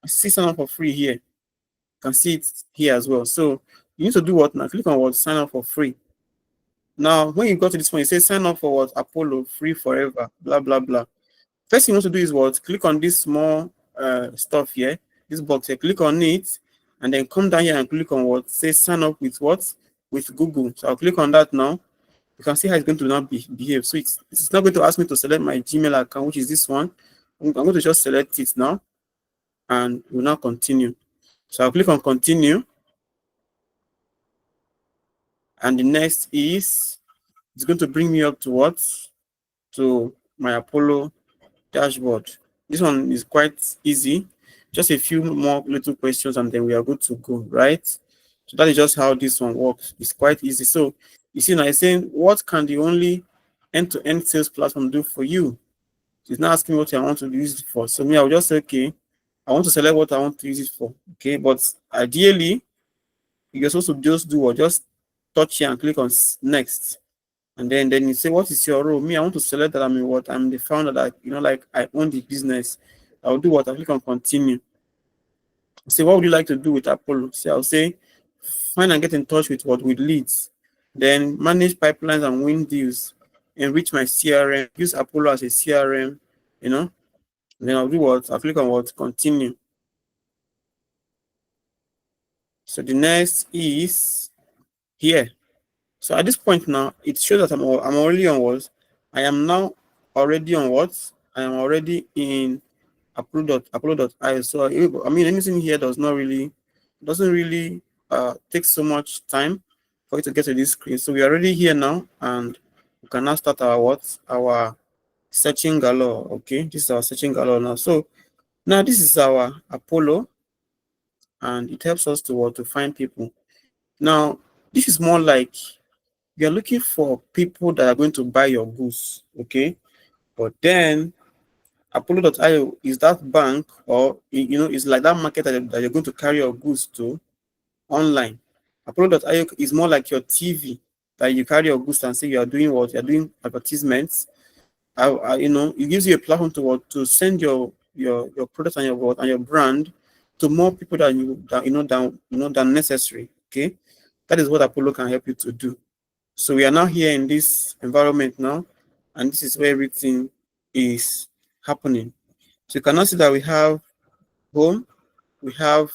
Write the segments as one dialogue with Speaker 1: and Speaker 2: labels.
Speaker 1: see sign up for free here. You can see it here as well. So you need to do what now? Click on what? Sign up for free. Now, when you go to this one, it says sign up for what? Apollo free forever, blah, blah, blah. First thing you want to do is what? Click on this small stuff here, this box here. Click on it, and then come down here and click on what? Say sign up with what? With Google. So I'll click on that now. You can see how it's going to now behave. So it's not going to ask me to select my Gmail account, which is this one. I'm going to just select it now, and we'll now continue. So I'll click on continue. And the next is, it's going to bring me up to what? To my Apollo dashboard. This one is quite easy. Just a few more little questions and then we are good to go, right? So that is just how this one works. It's quite easy. So you see now it's saying, what can the only end-to-end sales platform do for you? It's not asking what I want to use it for. So me, I'll just say, okay, I want to select what I want to use it for. Okay, but ideally, you're supposed to just do what? Just touch here and click on next. And then you say, what is your role? Me, I want to select that I'm what? I'm the founder, that, like I own the business. I'll do what? I'll click on continue. Say, what would you like to do with Apollo? So I'll say, find and get in touch with what? With leads. Then manage pipelines and win deals. Enrich my CRM. Use Apollo as a CRM, And then I'll do what? I'll click on what? Continue. So the next is here. So at this point now, it shows that I'm already on what? I am now already on what? I am already in Apollo.io. So I mean, anything here doesn't really take so much time for you to get to this screen. So we're already here now, and we can now start our searching galore. Okay, this is our searching galore now. So now this is our Apollo, and it helps us to find people. Now this is more like you're looking for people that are going to buy your goods, okay? But then Apollo.io is that bank, or it's like that market that you're going to carry your goods to online. Apollo.io is more like your TV that you carry your goods and say you are doing what? You're doing advertisements. It gives you a platform to send your product and your brand to more people than necessary. Okay, that is what Apollo can help you to do. So we are now here in this environment now, and this is where everything is happening. So you can now see that we have home, we have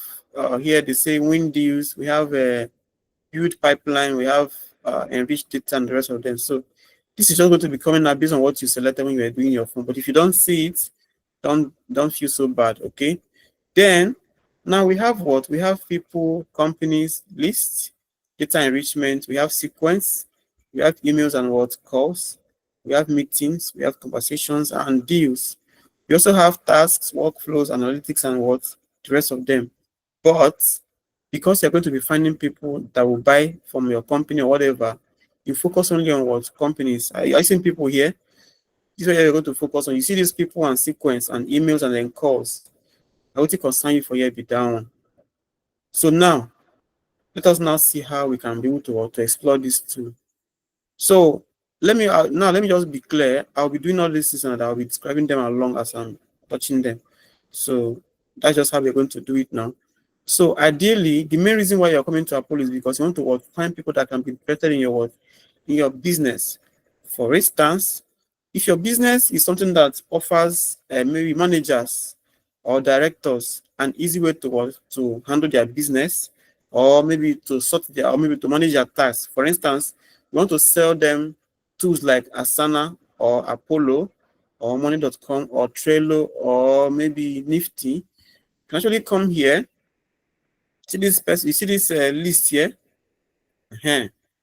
Speaker 1: here they say win deals, we have a build pipeline, we have enriched data and the rest of them. So this is just going to be coming up based on what you selected when you are doing your form. But if you don't see it, don't feel so bad, okay? Then now we have what? We have people, companies, lists, data enrichment, we have sequence, we have emails and what? Calls, we have meetings, we have conversations and deals. We also have tasks, workflows, analytics, and what? The rest of them. But because you're going to be finding people that will buy from your company or whatever, you focus only on what? Companies. I see people here. This is where you're going to focus on. You see these people and sequence and emails and then calls. I will concern you for here be down. So now, let us now see how we can be able to explore this tool. So let me just be clear. I'll be doing all this and I'll be describing them along as I'm touching them. So that's just how we're going to do it now. So ideally, the main reason why you're coming to Apollo is because you want to find people that can be better in your business. For instance, if your business is something that offers maybe managers or directors an easy way to handle their business, or maybe to manage their tasks. For instance, you want to sell them tools like Asana or Apollo or Money.com or Trello or maybe Nifty. You can actually come here. See this person, you see this list here?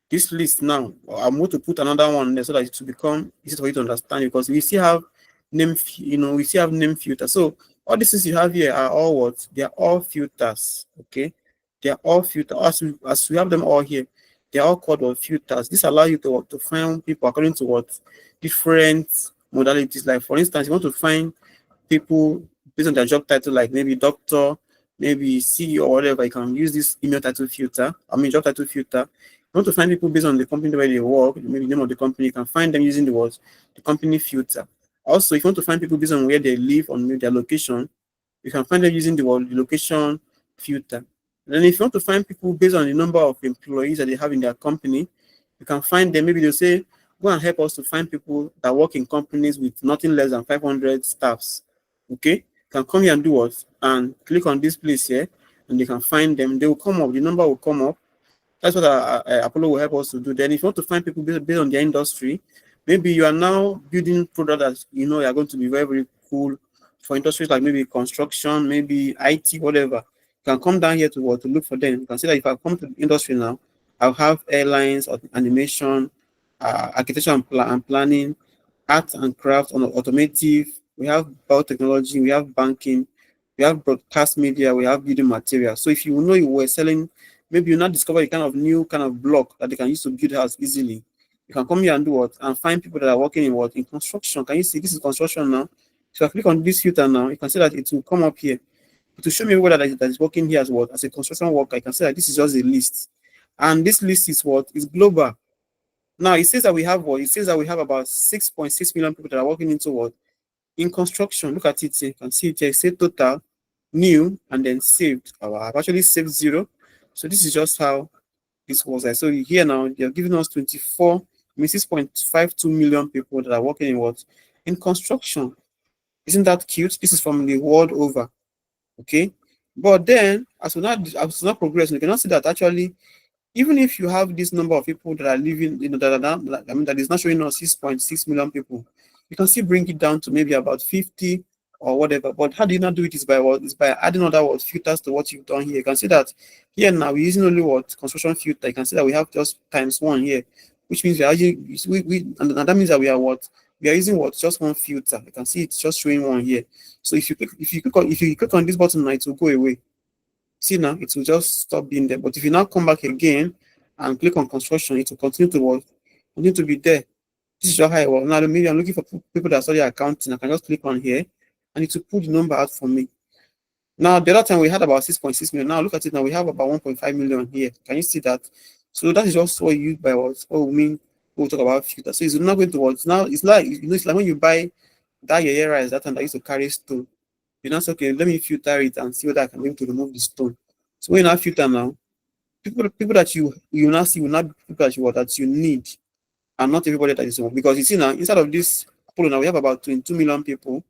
Speaker 1: This list now, I'm going to put another one there so that it will become easy for you to understand, because we still have name filter. So all these things you have here are all what? They are all filters. Okay, they are all filters. As we have them all here, they are all called filters. This allows you to find people according to what? Different modalities. Like for instance, you want to find people based on their job title, like maybe doctor, maybe CEO or whatever. You can use this job title filter. You want to find people based on the company where they work, maybe the name of the company. You can find them using the company filter. Also, if you want to find people based on where they live, on their location, You can find them using the word location filter. And then if you want to find people based on the number of employees that they have in their company, you can find them. Maybe they'll say, go and help us to find people that work in companies with nothing less than 500 staffs. Okay, you can come here and do what? And click on this place here, and you can find them. They will come up, the number will come up. That's what Apollo will help us to do. Then, if you want to find people based on their industry, maybe you are now building product that you know are going to be very, very cool for industries like maybe construction, maybe IT, whatever. You can come down here to what to look for them. You can see that if I come to the industry now, I'll have airlines, animation, architecture and planning, art and craft, on automotive. We have biotechnology, we have banking, we have broadcast media, we have building material. So if you know you were selling, maybe you now discover a kind of new kind of block that they can use to build house easily. You can come here and do what? And find people that are working in what? In construction. Can you see this is construction now? So I click on this filter now, you can see that it will come up here. To show me whether that is working here as what? As a construction worker, I can say that this is just a list. And this list is what? Is global. Now it says that we have what? It says that we have about 6.6 million people that are working into what? In construction. Look at it. You can see it here. Say total, new, and then saved. I've actually saved 0. So this is just how this was. So here now they're giving us 6.52 million people that are working in what? In construction. Isn't that cute? This is from the world over. Okay. But then as we not progress, you cannot see that actually even if you have this number of people that are living, that is not showing us 6.6 million people, you can still bring it down to maybe about 50 or whatever. But how do you not do it? Is by what? Is by adding other what filters to what you've done here. You can see that here now we're using only what construction filter. You can see that we have just ×1 here, which means we are using and that means that we are what we are using what just one filter. You can see it's just showing 1 here. So if you click on this button now, it will go away. See now, it will just stop being there. But if you now come back again and click on construction, it will continue to work, continue to be there. This is just how it works. Now, maybe I'm looking for people that study accounting. I can just click on here and it will pull the number out for me. Now, the other time we had about 6.6 million. Now, look at it now. We have about 1.5 million here. Can you see that? So that is just what you use by what we mean. We'll talk about filter. So it's not going to work. Now, it's like, it's like when you buy that your rice, that time that used to carry stone. You know, say, okay, let me filter it and see whether I can be able to remove the stone. So when you now filter now, people that you now see will not be people that you need, and not everybody that is one. Because you see now, inside of this pool now we have about 22 million people,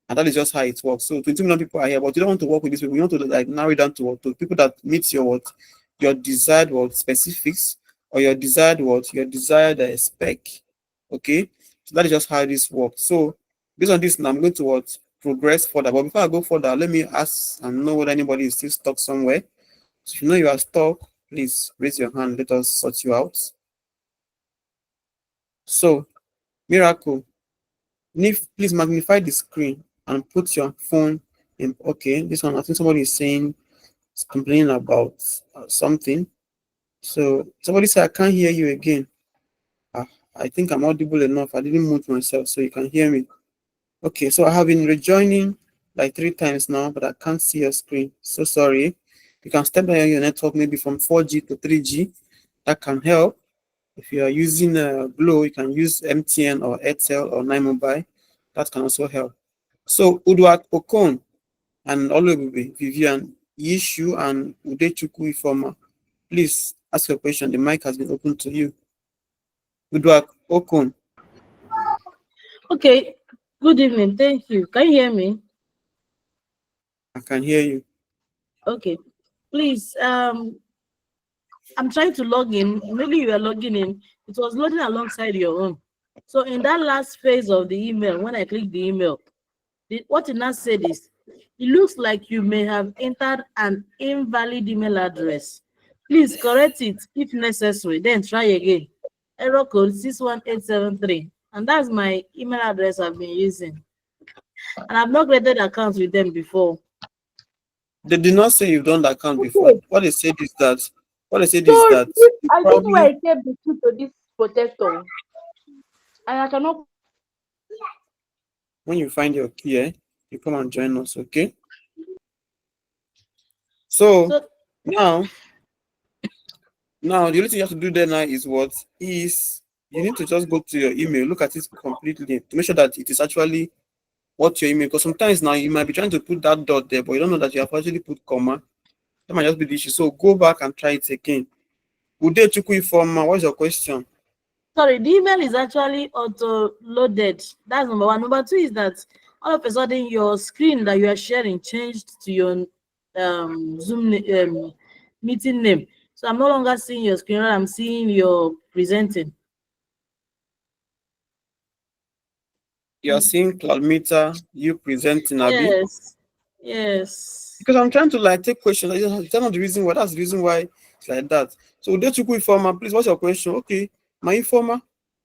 Speaker 1: and that is just how it works. So 22 million people are here, but you don't want to work with these people. You want to like narrow it down to people that meet your desired specifics, or your desired spec. Okay, so that is just how this works. So based on this, now I'm going to progress further. But before I go further, let me ask and know whether anybody is still stuck somewhere. So if you know you are stuck, please raise your hand. Let us sort you out. So, Miracle, please magnify the screen and put your phone in. Okay, this one, I think somebody is saying, is complaining about something. So, somebody said, I can't hear you again. I think I'm audible enough. I didn't mute myself, so you can hear me. Okay, so I have been rejoining like 3 times now, but I can't see your screen. So sorry. You can step down your network maybe from 4G to 3G. That can help. If you are using Glo, you can use MTN or Airtel or 9Mobile. That can also help. So Udwat Okon and Olubube, Vivian, Yishu and Udechukwu Ifoma, please ask your question. The mic has been open to you. Udwat Okon.
Speaker 2: Okay, good evening. Thank you. Can you hear me?
Speaker 1: I can hear you.
Speaker 2: Okay, please. I'm trying to log in. Maybe you are logging in. It was loading alongside your own. So in that last phase of the email, when I click the email, what it now said is, it looks like you may have entered an invalid email address. Please correct it if necessary. Then try again. Error code 61873. And that's my email address I've been using. And I've not created accounts with them before.
Speaker 1: They did not say you've done the account before.
Speaker 3: Okay.
Speaker 1: What they said is that
Speaker 3: I think
Speaker 1: probably
Speaker 3: why I kept the truth to this protector, and I cannot.
Speaker 1: when you find your key, you come and join us, okay? So now the only thing you have to do there now is you need to just go to your email, look at it completely to make sure that it is actually what your email, because sometimes now you might be trying to put that dot there, but you don't know that you have actually put comma. That might just be the issue. So go back and try it again. Ude Chukwu Ifeoma, what's your question?
Speaker 2: Sorry, the email is actually auto-loaded. That's number one. Number two is that all of a sudden your screen that you are sharing changed to your Zoom meeting name. So I'm no longer seeing your screen, I'm seeing your presenting.
Speaker 1: You're seeing Cloud Meter, you presenting, Abi?
Speaker 2: Yes. Yes.
Speaker 1: Because I'm trying to like take questions. That's not the reason why. That's the reason why it's like that. So Ude Chukwu Ifeoma, please, what's your question? Okay, my Ifeoma.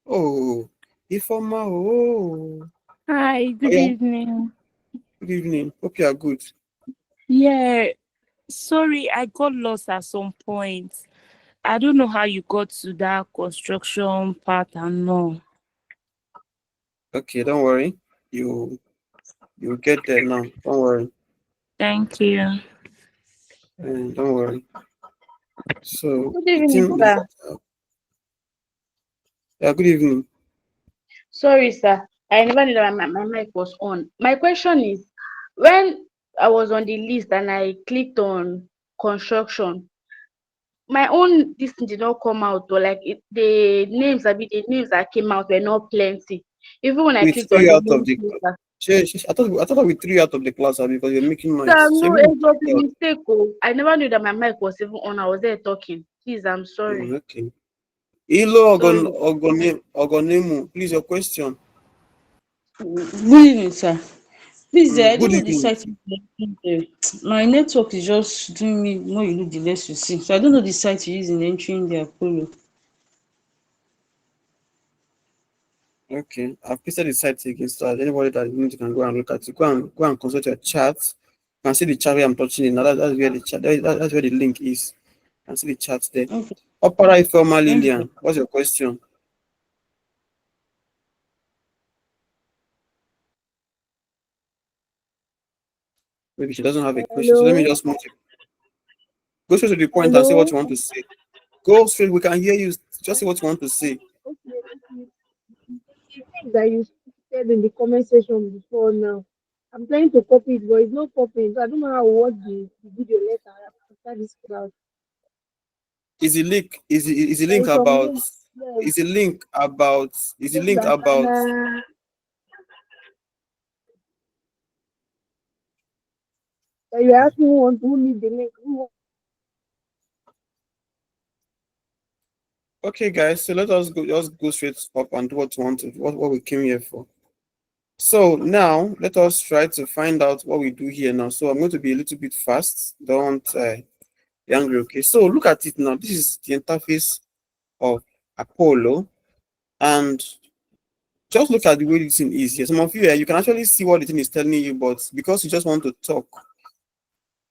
Speaker 1: Oh, Ifeoma. Oh,
Speaker 4: Hi,
Speaker 1: oh
Speaker 4: good
Speaker 1: yeah.
Speaker 4: evening.
Speaker 1: Good evening. Hope you are good.
Speaker 4: Yeah, sorry, I got lost at some point. I don't know how you got to that construction part and no.
Speaker 1: Okay, don't worry. You get there now. Don't worry.
Speaker 4: Thank you.
Speaker 1: Don't worry. So
Speaker 3: Good
Speaker 1: the
Speaker 3: evening,
Speaker 1: thing is,
Speaker 3: sir.
Speaker 1: yeah, good evening.
Speaker 3: Sorry, sir. I never knew that my mic was on. My question is, when I was on the list and I clicked on construction, my own this thing did not come out, or like the names that came out were not plenty. Even when I
Speaker 1: We
Speaker 3: clicked
Speaker 1: threw
Speaker 3: on
Speaker 1: you
Speaker 3: the
Speaker 1: out of
Speaker 3: name
Speaker 1: the.
Speaker 3: filter.
Speaker 1: I thought we threw you out of the class, Abi, because you're making noise.
Speaker 3: Sir,
Speaker 1: So
Speaker 3: no,
Speaker 1: maybe we
Speaker 3: it was
Speaker 1: threw
Speaker 3: a
Speaker 1: you out.
Speaker 3: mistake. Oh, I never knew that my mic was even on. I was there talking. Please, I'm sorry.
Speaker 1: Okay. Ilo
Speaker 3: Sorry.
Speaker 1: Ogonemu, please your question.
Speaker 5: Good evening, sir. Please, I
Speaker 1: Good
Speaker 5: don't know the
Speaker 1: evening.
Speaker 5: site you're using there. My network is just doing me more you look the less you see. So I don't know the site you're using entering the Apollo.
Speaker 1: Okay, I've pasted the site again so that anybody that needs can go and look at it. Go and consult your chat. You can see the chat where I'm touching it. Now that's where the chat. That's where the link is. You can see the chat there.
Speaker 5: Okay,
Speaker 1: Opera Ifeoma
Speaker 5: thank you.
Speaker 1: Lillian, what's your question? Maybe she doesn't have a question. So let me
Speaker 3: Hello.
Speaker 1: just move it. Go straight to the point and say what
Speaker 3: Hello.
Speaker 1: you want to say. Go straight. We can hear you. Just say what you want to say.
Speaker 3: Okay, okay. The thing that you said in the comment section before now, I'm trying to copy it, but it's not copying. So I don't know how to watch the video later after this class.
Speaker 1: Is the link? Is the
Speaker 3: There
Speaker 1: link
Speaker 3: is some
Speaker 1: about?
Speaker 3: name, yes,
Speaker 1: Is the link about? Is the
Speaker 3: names
Speaker 1: link
Speaker 3: that
Speaker 1: about?
Speaker 3: that you ask me who need the link.
Speaker 1: Okay, guys. So let us go. Just go straight up and do what we want to. What we came here for. So now let us try to find out what we do here now. So I'm going to be a little bit fast. Don't be angry. Okay. So look at it now. This is the interface of Apollo, and just look at the way this thing is here. Some of you here, you can actually see what the thing is telling you, but because you just want to talk,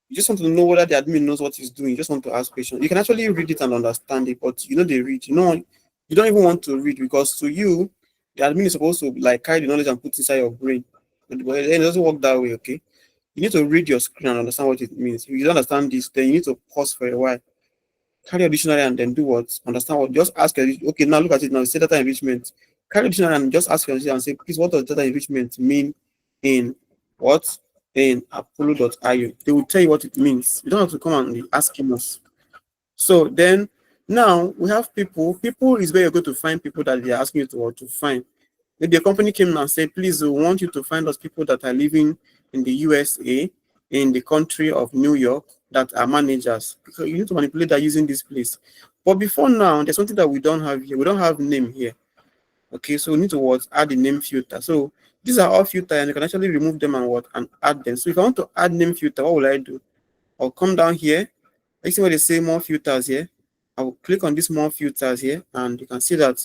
Speaker 1: you just want to know whether the admin knows what he's doing. You just want to ask questions. You can actually read it and understand it, but you know they read. You don't even want to read because to you, the admin is supposed to like carry the knowledge and put inside your brain. But it doesn't work that way, okay? You need to read your screen and understand what it means. If you don't understand this, then you need to pause for a while, carry your dictionary and then do what? Understand what? Just ask your, okay, now look at it now. Say data enrichment. Carry your dictionary and just ask yourself and say, please, what does data enrichment mean in what? In Apollo.io. They will tell you what it means. You don't have to come and be asking us. So then now we have people. People is where you're going to find people that they're asking you to find. Maybe a company came and said, please, we want you to find us people that are living in the USA, in the country of New York, that are managers. Because you need to manipulate that using this place. But before now, there's something that we don't have here. We don't have name here. Okay, so we need to what? Add the name filter. So these are all filter and you can actually remove them and what? And add them. So if I want to add name filter, what will I do? I'll come down here. You see where they say more filters here. I will click on these more filters here, and you can see that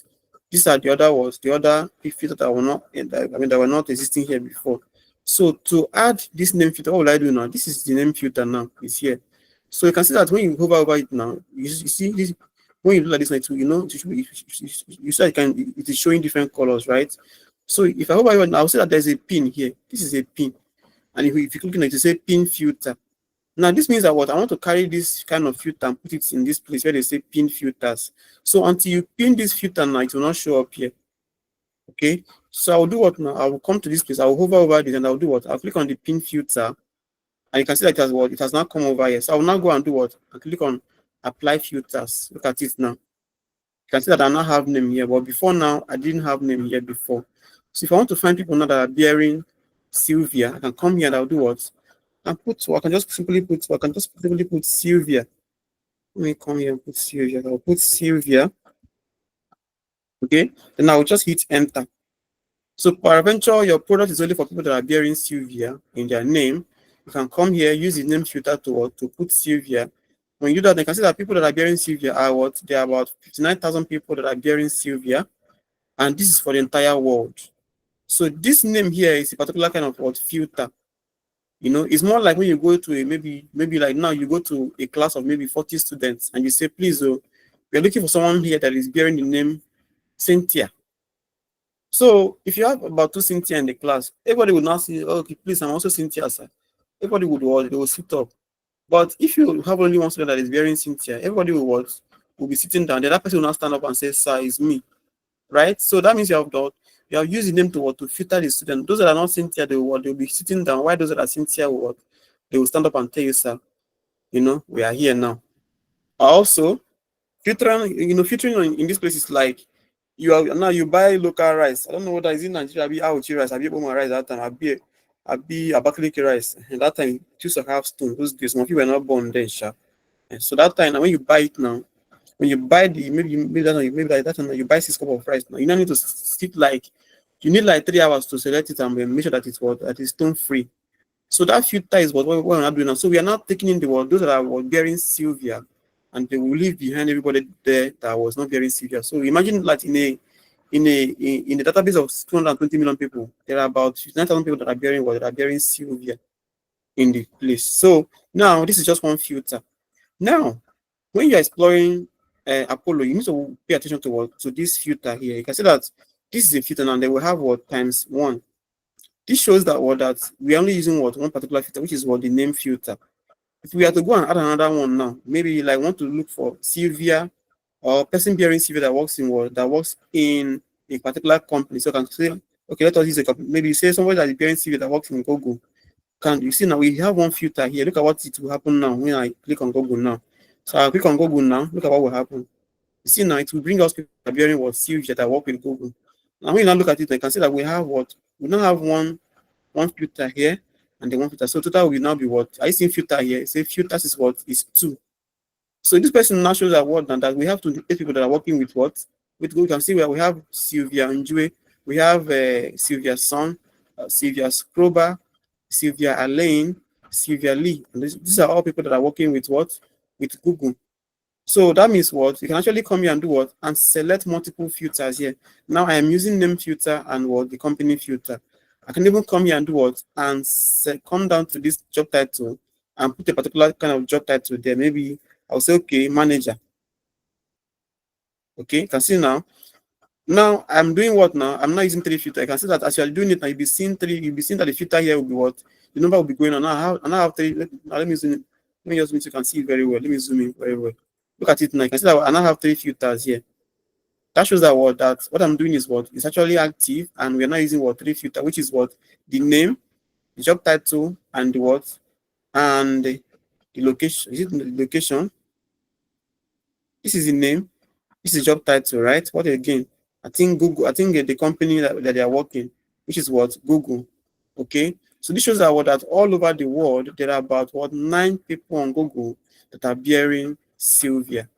Speaker 1: these are the other filters that were not that were not existing here before. So to add this name filter, what will I do now? This is the name filter now. It's here. So you can see that when you hover over it now, you see this. When you look at this, like, you know, you see it is showing different colors, right? So if I hover over it now, I'll see that there's a pin here. This is a pin, and if you click on it, it say pin filter. Now, this means that what I want to carry this kind of filter and put it in this place where they say pin filters. So until you pin this filter now, it will not show up here. Okay. So I'll do what now? I will come to this place. I will hover over this and I'll do what? I'll click on the pin filter, and you can see that it has what? It has not come over here. So I will now go and do what? I'll click on apply filters. Look at it now. You can see that I now have name here, but before now, I didn't have name here before. So if I want to find people now that are bearing Sylvia, I can come here and I'll do what? And put, or I can just simply put, or I can just simply put Sylvia. Let me come here and put Sylvia. I'll put Sylvia. Okay. Then I'll just hit enter. So peradventure, your product is only for people that are bearing Sylvia in their name. You can come here, use the name filter to put Sylvia. When you do that, you can see that people that are bearing Sylvia are what? There are about 59,000 people that are bearing Sylvia. And this is for the entire world. So this name here is a particular kind of what filter. You know, it's more like when you go to a maybe like now you go to a class of maybe 40 students and you say, please, we're looking for someone here that is bearing the name Cynthia. So if you have about 2 Cynthia in the class, everybody would now say, oh, okay, please, I'm also Cynthia, sir. Everybody would they will sit up. But if you have only one student that is bearing Cynthia, everybody will be sitting down. The other person will now stand up and say, sir, it's me. Right? So that means you have used the name to filter the student. Those that are not Cynthia, they'll be sitting down. Why those that are Cynthia they will stand up and tell you, sir, we are here now. Also, filtering in this place is like you buy local rice. I don't know what that is in Nigeria. I be Auchi rice. I be Boma rice that time. I be Abakaliki rice. And that time, choose to have stone. Those days, some of you were not born then, sha. And so that time, now when you buy it now, when you buy the that time you buy 6 cup of rice now, you don't need to sit like you need like 3 hours to select it and make sure that it's stone free. So that filter is what we're not doing now. So we are not taking in the word those that are bearing Sylvia, and they will leave behind everybody there that was not bearing Sylvia. So imagine that in the database of 220 million people, there are about 59,000 people that are bearing Sylvia in the place. So now this is just one filter. Now, when you're exploring Apollo, you need to pay attention to this filter here. You can see that this is a filter, and they will have what times 1. This shows that we're only using one particular filter, which is the name filter. If we are to go and add another one now, maybe like want to look for Sylvia or person bearing Sylvia that works in a particular company. So I can say, okay, let us use a company. Maybe say somebody that is bearing Sylvia that works in Google. Can you see now we have one filter here? Look at what it will happen now when I click on Google now. So I'll click on Google now. Look at what will happen. You see now it will bring us people that are bearing Sylvia that work with Google. Now when you now look at it, you can see that we now have one filter here and then one filter. So total will now be what? Are you seeing filter here? Say filters is 2. So this person now shows that we have 28 people that are working with what? With Google. You can see where we have Sylvia Njue, we have Sylvia Son, Sylvia Scroba, Sylvia Alain, Sylvia Lee. And these are all people that are working with what? With Google. So that means what? You can actually come here and do what? And select multiple filters here. Now I am using name filter and the company filter. I can even come here and do what? And come down to this job title and put a particular kind of job title there. Maybe I'll say, okay, manager. Okay, you can see now. Now I'm doing what now? I'm not using 3 filter. I can see that as you're doing it now, you'll be seeing that the filter here will be what? The number will be going on. Now I have 3. Let me zoom in. Let me just so you can see it very well. Let me zoom in very well. Look at it now. You can see that I now have 3 filters here. That shows that what I'm doing is it's actually active, and we're not using 3 filter, which is the name, the job title, and and the location. Is it the location? This is the name. This is job title, right? What again? I think Google. I think the company that they are working, which is Google. Okay. So this shows that all over the world there are about 9 people on Google that are bearing Sylvia.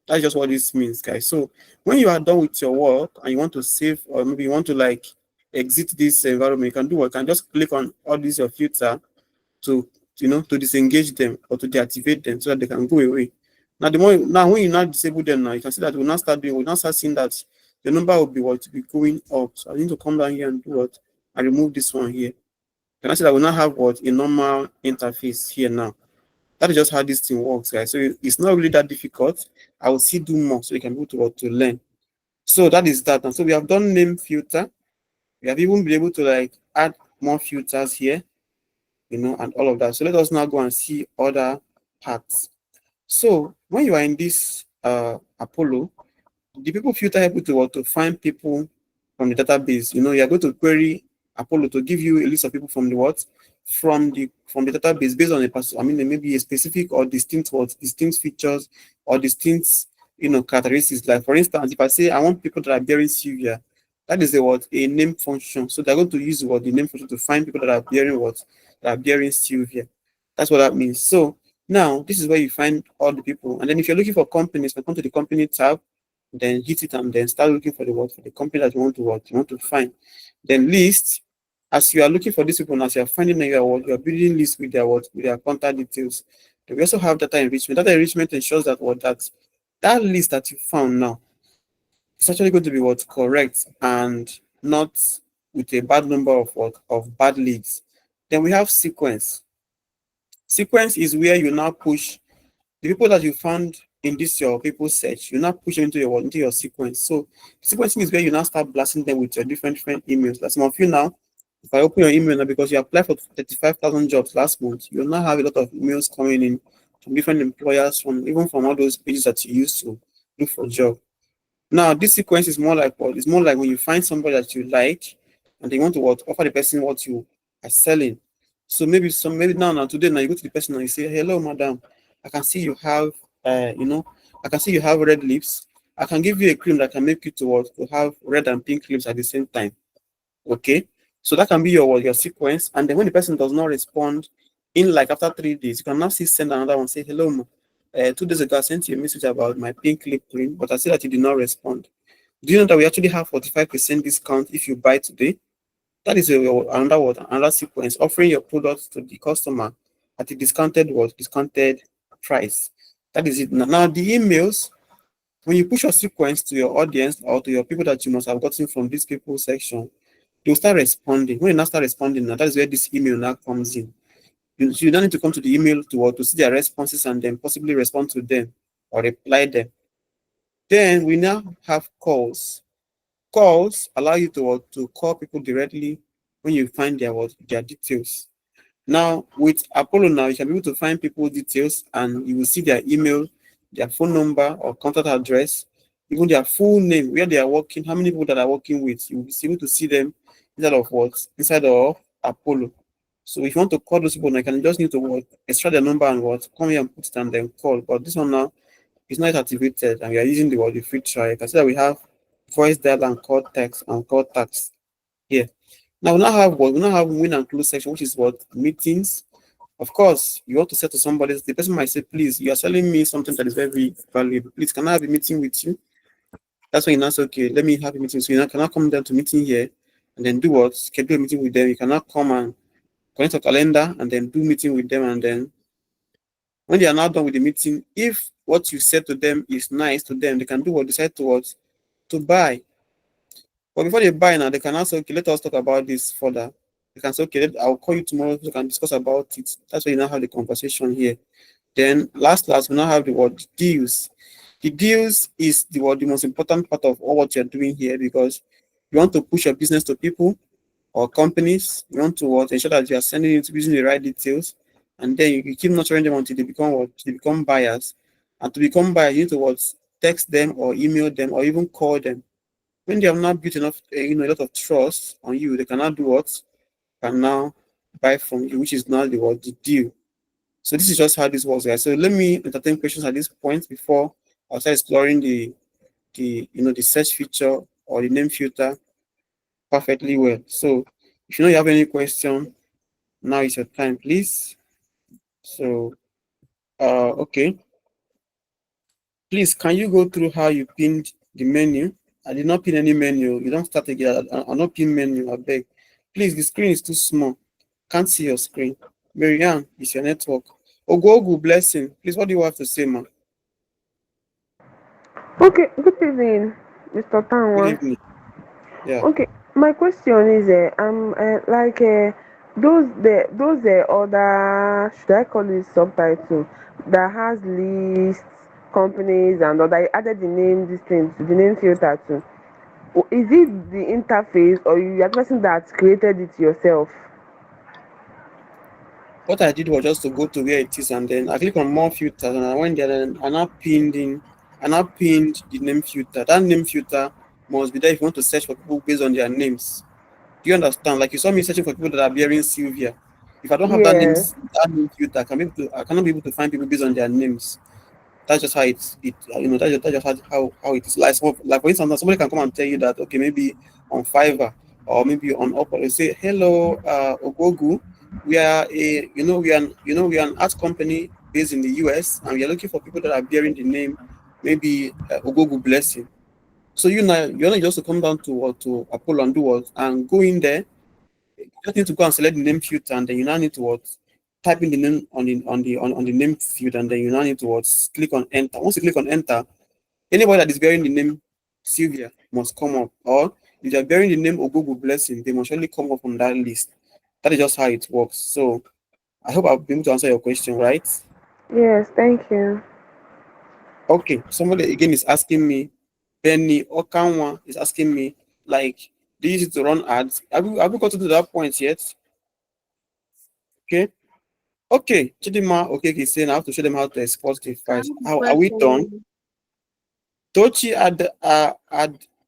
Speaker 1: That's just what this means, guys. So when you are done with your work and you want to save, or maybe you want to exit this environment, you can do what? You can just click on all these your filter to disengage them or to deactivate them so that they can go away. Now when you now disable them now, you can see that we'll now start seeing that the number will be going up. So I need to come down here and do what? I remove this one here. You can see that we now have a normal interface here now. That is just how this thing works, guys. So it's not really that difficult. I will still do more so you can be able to learn. So that is that. And so we have done name filter. We have even been able to add more filters here, and all of that. So let us now go and see other parts. So when you are in this Apollo, the people filter help you to find people from the database. You are going to query Apollo to give you a list of people from the what? From the database based on a person. I mean, maybe a specific or distinct what? Distinct features or distinct, characteristics. Like for instance, if I say I want people that are bearing Sylvia, that is a what? A name function. So they're going to use what? The name function to find people that are bearing what? That are bearing Sylvia. That's what that means. So now this is where you find all the people. And then if you're looking for companies, you come to the company tab, then hit it and then start looking for the what? For the company that you want to what? You want to find. Then list. As you are looking for these people, and as you are finding them, you are building lists with their what? With their contact details. Then we also have data enrichment. Data enrichment ensures that what? That list that you found now is actually going to be what? Correct and not with a bad number of what? Of bad leads. Then we have sequence. Sequence is where you now push the people that you found in this your people search, you now push them into your sequence. So sequencing is where you now start blasting them with your different emails. Like some of you now, if I open your email now because you applied for 35,000 jobs last month, you now have a lot of emails coming in from different employers, from even from all those pages that you use to look for a job. Now, this sequence is more like what? It's more like when you find somebody that you like and they want to what? Offer the person what you are selling. So maybe now today now you go to the person and you say, hello, madam, I can see you have I can see you have red lips. I can give you a cream that can make you to what? To have red and pink lips at the same time. Okay. So that can be your sequence. And then when the person does not respond in like after 3 days, you can now see send another one, say, hello, 2 days ago I sent you a message about my pink lip cream, but I see that you did not respond. Do you know that we actually have 45% discount if you buy today? That is another sequence, offering your products to the customer at a discounted price. That is it. Now the emails, when you push your sequence to your audience or to your people that you must have gotten from this people section, they'll start responding. When you now start responding, now that is where this email now comes in. You don't need to come to the email to see their responses and then possibly respond to them or reply them. Then we now have calls. Calls allow you to call people directly when you find their details. Now, with Apollo now, you can be able to find people's details and you will see their email, their phone number or contact address, even their full name, where they are working, how many people that are working with. You will be able to see them inside of what? Inside of Apollo. So if you want to call those people, now you can just need to extract their number and come here and put it and then call. But this one now is not activated and we are using the free trial. You can see that we have voice dial and call text and call text here. Now we now have we now have win and close section, which is what? Meetings. Of course, you want to say to somebody, the person might say, please, you are selling me something that is very valuable. Please, can I have a meeting with you? That's when you now say, okay, let me have a meeting. So you now cannot come down to meeting here and then do what? Schedule a meeting with them. You cannot come and connect a calendar and then do meeting with them. And then when they are now done with the meeting, if what you said to them is nice to them, they can do what? Decide to what? To buy. But before they buy now, they can also, okay, let us talk about this further. They can say, okay, I'll call you tomorrow so we can discuss about it. That's why you now have the conversation here. Then last, we now have the word deals. The deals is the most important part of all what you're doing here because you want to push your business to people or companies. You want to ensure that you are sending it using the right details. And then you keep nurturing them until they become buyers. And to become buyers, you need to text them or email them or even call them. When they have not built enough, a lot of trust on you, they cannot do what? Can now buy from you, which is now the deal. So this is just how this works, guys. So let me entertain questions at this point before I start exploring the search feature or the name filter perfectly well. So if you have any question, now is your time, please. So okay. Please, can you go through how you pinned the menu? I did not pin any menu. You don't start again. I'll not pin menu, I beg. Please, the screen is too small. Can't see your screen. Marianne, it's your network. Ogogu, blessing. Please, what do you have to say, ma?
Speaker 6: Okay, good evening, Mr.
Speaker 1: Good
Speaker 6: Tanwa.
Speaker 1: evening. Yeah.
Speaker 6: Okay, my question is, like those other, should I call it subtitle that has lists, companies, and other. I added the name, this thing, to the name filter too. Is it the interface, or you are the person that created it yourself?
Speaker 1: What I did was just to go to where it is and then I click on more filters and I went there and I now pinned the name filter. That name filter must be there if you want to search for people based on their names. Do you understand? Like you saw me searching for people that are bearing Sylvia. If I don't have
Speaker 6: Yes.
Speaker 1: that name filter, I cannot be able to find people based on their names. That's just how that's just how it is. Like for instance, somebody can come and tell you that okay, maybe on Fiverr or maybe on Upwork, they say hello, Ogogu, we are a we are an art company based in the US, and we are looking for people that are bearing the name maybe Ogogu Blessing. So you're not just to come down to Apollo and do what and go in there. You just need to go and select the name filter, and then you now need to what type in the name on the name field, and then you now need to what click on enter. Once you click on enter, anybody that is bearing the name Sylvia must come up, or if they are bearing the name Ogogo Blessing, they must surely come up on that list. That is just how it works. So I hope I've been able to answer your question, right?
Speaker 6: Yes, thank you.
Speaker 1: Okay, somebody again is asking me, Benny Okanwa is asking me, like, do you use it to run ads? Have we got to that point yet? Okay. Okay, Chidima, okay, he's saying I have to show them how to export the
Speaker 3: Can I
Speaker 1: files.
Speaker 3: have the
Speaker 1: How are we done?
Speaker 3: question?
Speaker 1: Tochi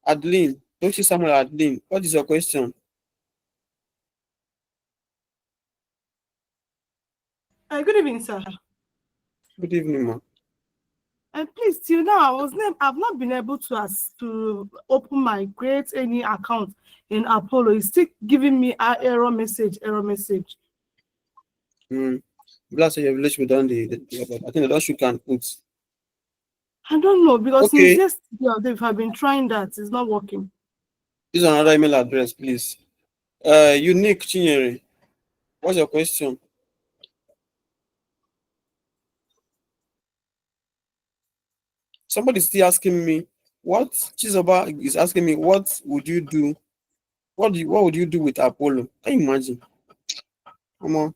Speaker 1: Adlin, Tochi Samuel Adlin, what is your question?
Speaker 7: Good evening, sir.
Speaker 1: Good evening, ma.
Speaker 7: And please, till now, I've not been able to open my create any account in Apollo. It's still giving me an error message.
Speaker 1: Blast your village with done I think the don't you can put.
Speaker 7: I don't know because since
Speaker 1: Okay,
Speaker 7: yesterday or day, I've been trying that. It's not working.
Speaker 1: this is another email address, please. Unique Chinyere, what's your question? Somebody's still asking me, what Chizoba is asking me, what would you do? What would you do with Apollo? Can you imagine? Come on.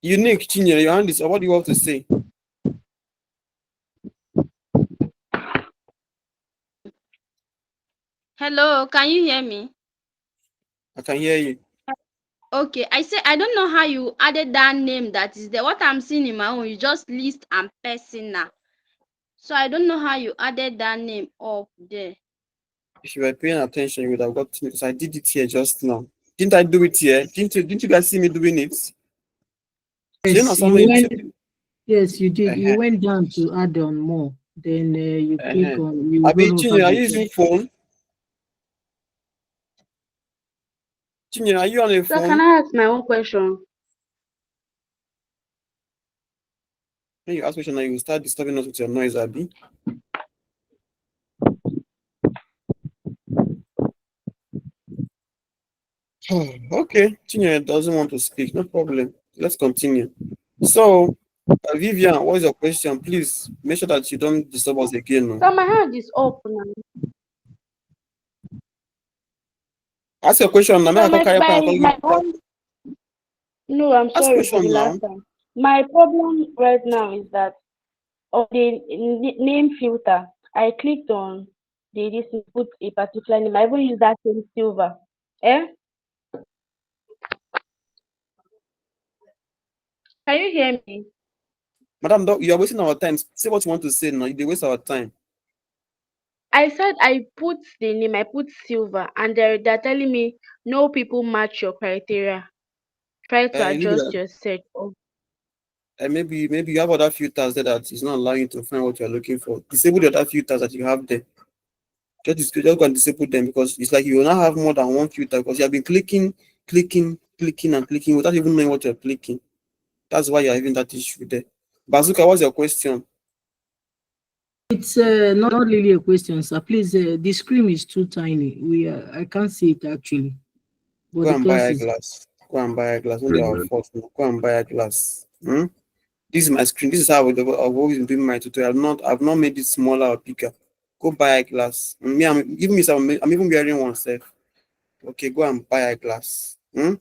Speaker 1: Unique Chinyere, your hand is what do you have to say?
Speaker 3: Hello, can you hear me?
Speaker 1: I can hear you.
Speaker 3: Okay, I say I don't know how you added that name that is there. What I'm seeing in my own, you just list and personal. So I don't know how you added that name up there.
Speaker 1: If you were paying attention, you would have got me because I did it here just now. Didn't I do it here? Didn't you guys see me doing it? Shane or
Speaker 8: Yes, you
Speaker 1: something you
Speaker 8: went.
Speaker 1: said,
Speaker 8: Yes, you did. You
Speaker 1: uh-huh,
Speaker 8: went down to add on more. Then you click
Speaker 1: uh-huh.
Speaker 8: on. You
Speaker 1: Abi,
Speaker 8: don't know how
Speaker 1: Chinye, are
Speaker 8: to
Speaker 1: you
Speaker 8: do.
Speaker 1: using phone? Chinye, are you on a
Speaker 3: So can
Speaker 1: phone?
Speaker 3: I ask my own question?
Speaker 1: When you ask question, now you will start disturbing us with your noise, Abi. Okay, Chinye doesn't want to speak. No problem. Let's continue. So, Vivian, what is your question? Please make sure that you don't disturb us again. No?
Speaker 3: So my hand is up now.
Speaker 1: Ask your question now. Make
Speaker 3: So
Speaker 1: I come
Speaker 3: my
Speaker 1: carry up and
Speaker 3: my
Speaker 1: call you
Speaker 3: my
Speaker 1: back.
Speaker 3: own no, I'm
Speaker 1: Ask
Speaker 3: sorry for
Speaker 1: question
Speaker 3: the
Speaker 1: now.
Speaker 3: last time. My problem right now is that on the name filter, I clicked on this put a particular name. I even use that same silver. Eh? Can you hear me?
Speaker 1: Madam, you are wasting our time. Say what you want to say now. You dey waste our time.
Speaker 3: I said I put the name, I put silver, and they're telling me no people match your criteria. Try to
Speaker 1: Leave it
Speaker 3: adjust
Speaker 1: at
Speaker 3: your search. Oh,
Speaker 1: maybe you have other filters there that is not allowing you to find what you're looking for. Disable the other filters that you have there. Just go and disable them because it's like you will not have more than one filter because you have been clicking, and clicking without even knowing what you're clicking. That's why you're having that issue there. Bazooka, what's your question?
Speaker 8: It's not really a question, sir. Please, the screen is too tiny. I can't see it actually, but
Speaker 1: Go
Speaker 8: the
Speaker 1: and buy
Speaker 8: class
Speaker 1: a
Speaker 8: is.
Speaker 1: glass. Go and buy a glass. When they are fault, go and buy a glass. This is my screen. This is how I've always been doing my tutorial. I've not made it smaller or bigger. Go buy a glass. Me, even me, I'm even wearing one self. Okay, go and buy a glass. And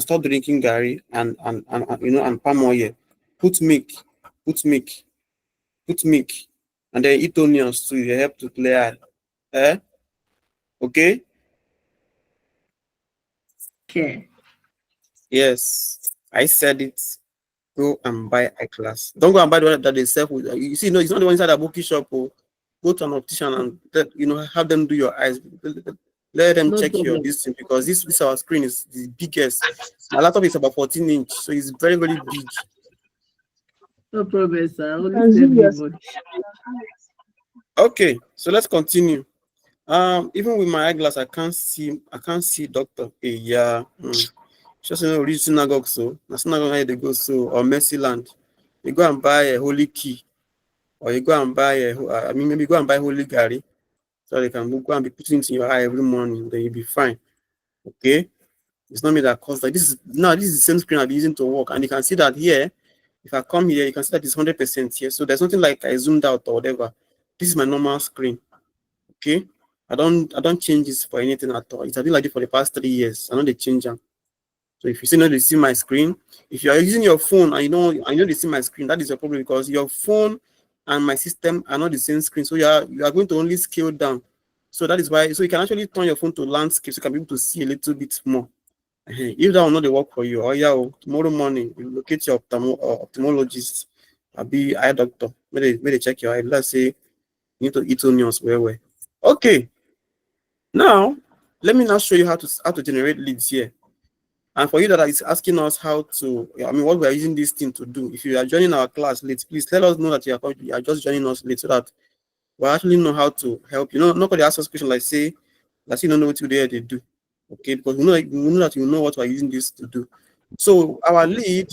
Speaker 1: stop drinking Gary and palm oil. Put milk, put milk, put milk, and then eat onions too. They help to clear. Eh? Okay?
Speaker 8: Okay.
Speaker 1: Yes. I said it. Go and buy a glass. Don't go and buy the one that they sell with. You see, no, it's not the one inside the bookie shop. Oh. go to an optician and have them do your eyes. Let them
Speaker 8: No
Speaker 1: check your
Speaker 8: problem.
Speaker 1: distance, because this our screen is the biggest. My laptop is about 14 inch, so it's very, very big.
Speaker 8: No problem, sir. Only
Speaker 3: Can zoom
Speaker 8: save me
Speaker 3: your
Speaker 8: money.
Speaker 1: Okay, so let's continue. Even with my eyeglass, I can't see doctor. Yeah. Just reach synagogue, so na synagogue how they go, so or mercy land. You go and buy a holy key, or you go and buy maybe go and buy holy gari, so they can go and be putting it in your eye every morning, then you'll be fine. Okay, it's not me that caused that. This is the same screen I'll be using to work, and you can see that here. If I come here, you can see that it's 100% here. So there's nothing like I zoomed out or whatever. This is my normal screen. Okay, I don't change this for anything at all. It's been like this for the past 3 years. I know they change them. So if you see they see my screen, if you are using your phone and I know they see my screen, that is your problem, because your phone and my system are not the same screen. So you are going to only scale down. So that is why. So you can actually turn your phone to landscape, so you can be able to see a little bit more. If that will not work for you, tomorrow morning you locate your ophthalmologist, I'll be eye doctor. May they check your eye. Let's say you need to eat onions well. Okay. Now let me now show you how to generate leads here. And for you that is asking us how to, what we are using this thing to do, if you are joining our class late, please let us know that you are just joining us late, so that we actually know how to help. Nobody asks us questions like say, you don't know what they do. Okay, because we know that you know what we are using this to do. So our lead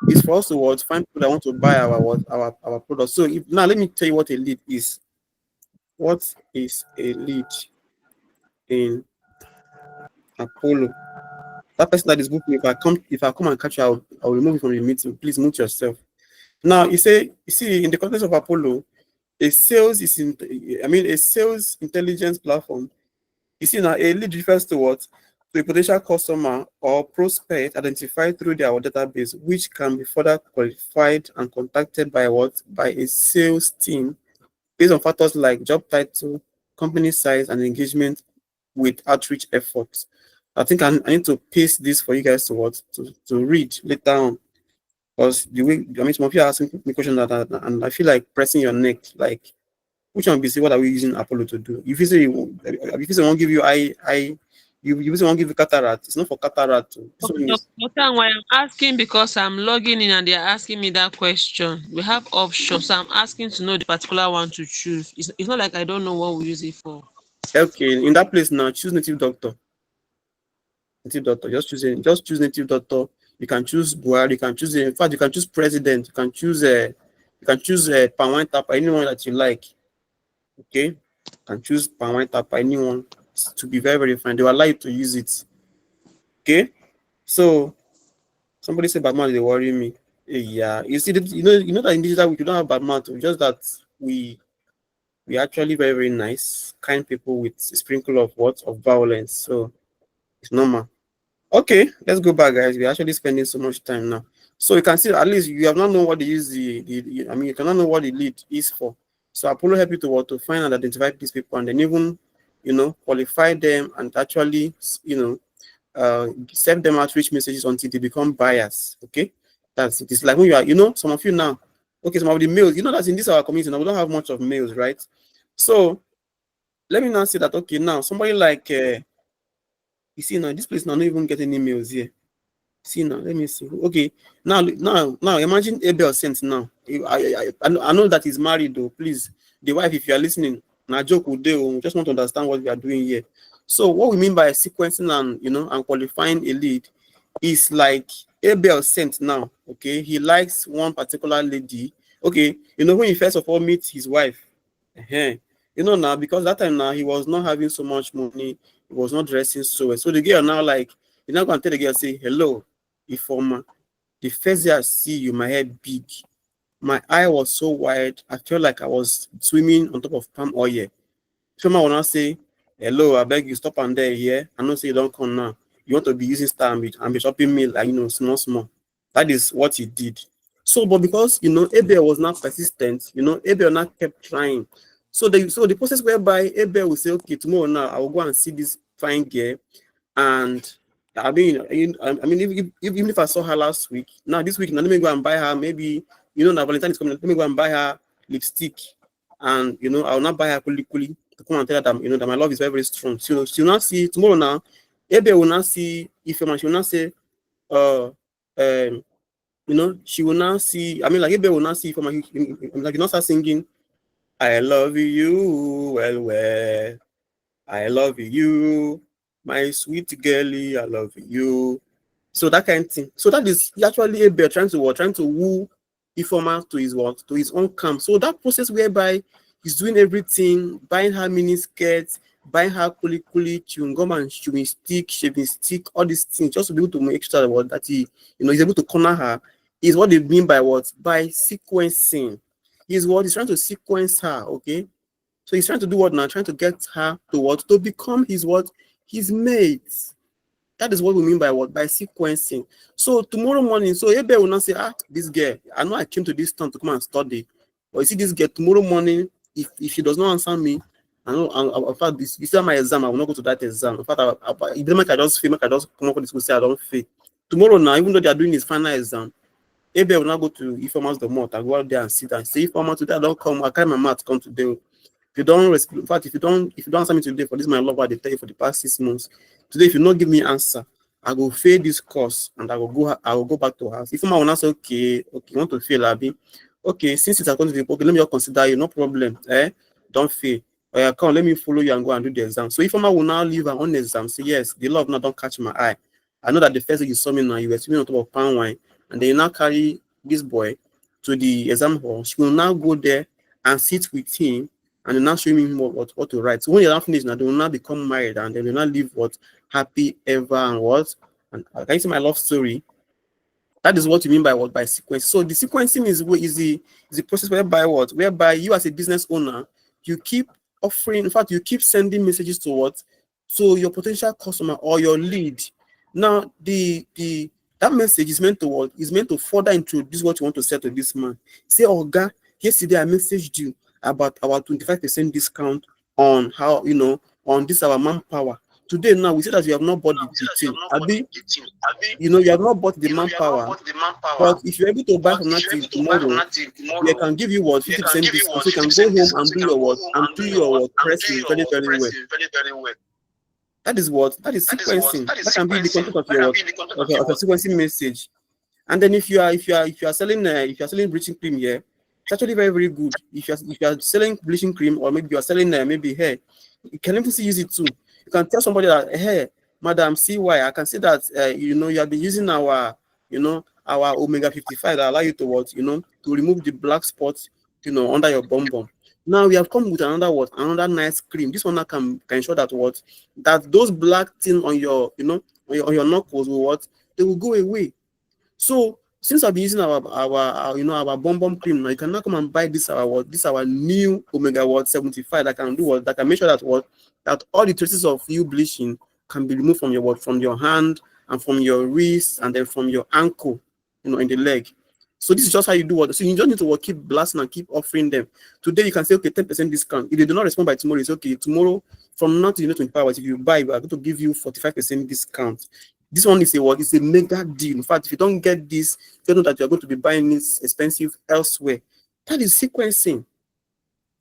Speaker 1: is for us to find people that want to buy our product. So now let me tell you what a lead is. What is a lead in Apollo? That person that is booking, if I come and catch you, I'll remove you from the meeting. Please mute yourself. Now you see, in the context of Apollo, a sales intelligence platform. You see now, a lead refers to what? To a potential customer or prospect identified through our database, which can be further qualified and contacted by a sales team based on factors like job title, company size, and engagement with outreach efforts. I think I need to paste this for you guys to read later on, because the way some of you are asking me questions and I feel like pressing your neck, like which one be say what are we using Apollo to do? If you say won't give you you say won't give you cataract, it's not for cataract. This one is
Speaker 9: Dr. Why I'm asking because I'm logging in and they're asking me that question. We have options, so I'm asking to know the particular one to choose. It's not like I don't know what we use it for.
Speaker 1: okay. In that place now, choose native doctor. Native doctor. Just choose native doctor. You can choose Buhari. You can choose. In fact, you can choose president. You can choose. Pawai Tapa. Anyone that you like. Okay. You can choose Pawai Tapa. Anyone to be very, very fine. They will allow you to use it. Okay. So somebody said Batman, they worry me. Yeah. You see, you know that in digital we don't have Batman. Just that we actually very, very nice, kind people with a sprinkle of violence. So it's normal. Okay, let's go back, guys. We're actually spending so much time now. So you can see at least you have not known what they use you cannot know what the lead is for. So Apollo help you to find and identify these people, and then even qualify them and actually send them outreach messages until they become buyers. Okay, that's it. It's like when you are some of you now. Okay, some of the males, that in this our community now we don't have much of males, right? So let me now say that okay, now somebody like you see now this place now not even getting emails here. See now, let me see. Okay, now imagine Abel sent now. I know that he's married though. Please, the wife, if you are listening, now joke with you. Just want to understand what we are doing here. So what we mean by sequencing and qualifying a lead is like Abel sent now. Okay, he likes one particular lady. Okay, when he first of all meets his wife. Now because that time now he was not having so much money, he was not dressing so well. So the girl now like you're not gonna tell the girl say hello, Ifoma. The first day I see you, my head big, my eye was so wide, I felt like I was swimming on top of palm oil. Someone will not say hello, I beg you stop and there here. I know say you don't come now. You want to be using star and be shopping me like small. That is what he did. So, but because Abel was not persistent, Abel not kept trying. So the process whereby Abel will say, okay, tomorrow now I will go and see this fine girl, and even if I saw her last week, now this week now let me go and buy her maybe now Valentine is coming. Let me go and buy her lipstick. and I will not buy her kuli to come and tell her that that my love is very, very strong. So she will not see tomorrow now. Ebe will not see Ifeoma. She will not say, um, she will not see. I mean, like Ebe will not see Ifeoma. Like you not start singing, I love you, well. I love you, my sweet girlie. I love you. So that kind of thing. So that is actually Abel trying to woo Ifeoma to his what? To his own camp. So that process whereby he's doing everything, buying her mini skirts, buying her kuli, chewing gum and chewing stick, shaving stick, all these things, just to be able to make sure that he, he's able to corner her, is what they mean by what? By sequencing. He's trying to sequence her, okay? So he's trying to do what now? Trying to get her to what? To become his what? His mate. That is what we mean by what? By sequencing. So tomorrow morning, so Abel will not say, this girl, I know I came to this town to come and study. But you see this girl tomorrow morning, if she does not answer me, I know, in fact, this is my exam, I will not go to that exam. In fact, if they make I just fail, make I just come up with this school, say I don't fail. Tomorrow now, even though they are doing his final exam, Abel will not go to Ifeoma's the month. I go out there and sit and say, Ifeoma, today I don't come, I carry my mat come today. If you don't respond, in fact, if you don't answer me today for this, my love, I tell you for the past 6 months. Today, if you not give me answer, I will fail this course and I will go back to house. If I will not say, okay, you want to fail, Abby. Okay, since it's going to be okay, let me just consider you, no problem. Don't fail. Come, let me follow you and go and do the exam. So if I will now leave her on the exam, say yes, the love now don't catch my eye. I know that the first day you saw me now, you were swimming on top of palm wine, and then you now carry this boy to the exam hall. She will now go there and sit with him and they're not showing me what to write. So when you're not finished now, they will not become married and they will not live what happy ever and what. And can you see my love story? That is what you mean by what? By sequence. So the sequencing is the process whereby you as a business owner, you keep offering, in fact, you keep sending messages to what? To your potential customer or your lead. Now that message is meant to what? Is meant to further introduce what you want to say to this man. Say, Oga, yesterday I messaged you about our 25% discount on how on this our manpower. Today now we say that you have not bought the thing. You have not bought the manpower. But if you're able to buy from that till tomorrow, we can give you what 50% discount. So you can go home and do your work and do your work pressing very, very well. That is what? That is sequencing. That can be the content of your of a sequencing message. And then if you are selling bleaching cream here, it's actually very, very good. If you are selling bleaching cream or maybe you are selling maybe hair, you can even use it too. You can tell somebody that, hey, madam, see why I can see that you have been using our our omega 55 that allow you to what to remove the black spots under your bum. Now we have come with another nice cream. This one can ensure that that those black things on your on your knuckles will they will go away. So since I've been using our bum cream now, you can now come and buy this our new omega 75 that can do that can make sure that that all the traces of you bleaching can be removed from your hand and from your wrist and then from your ankle, in the leg. So this is just how you do So you just need to keep blasting and keep offering them. Today you can say, okay, 10% discount. If they do not respond by tomorrow, it's okay. Tomorrow from now to 24 hours, if you buy, we are going to give you 45% discount. This one is it's a mega deal. In fact, if you don't get this, you know that you're going to be buying this expensive elsewhere. That is sequencing.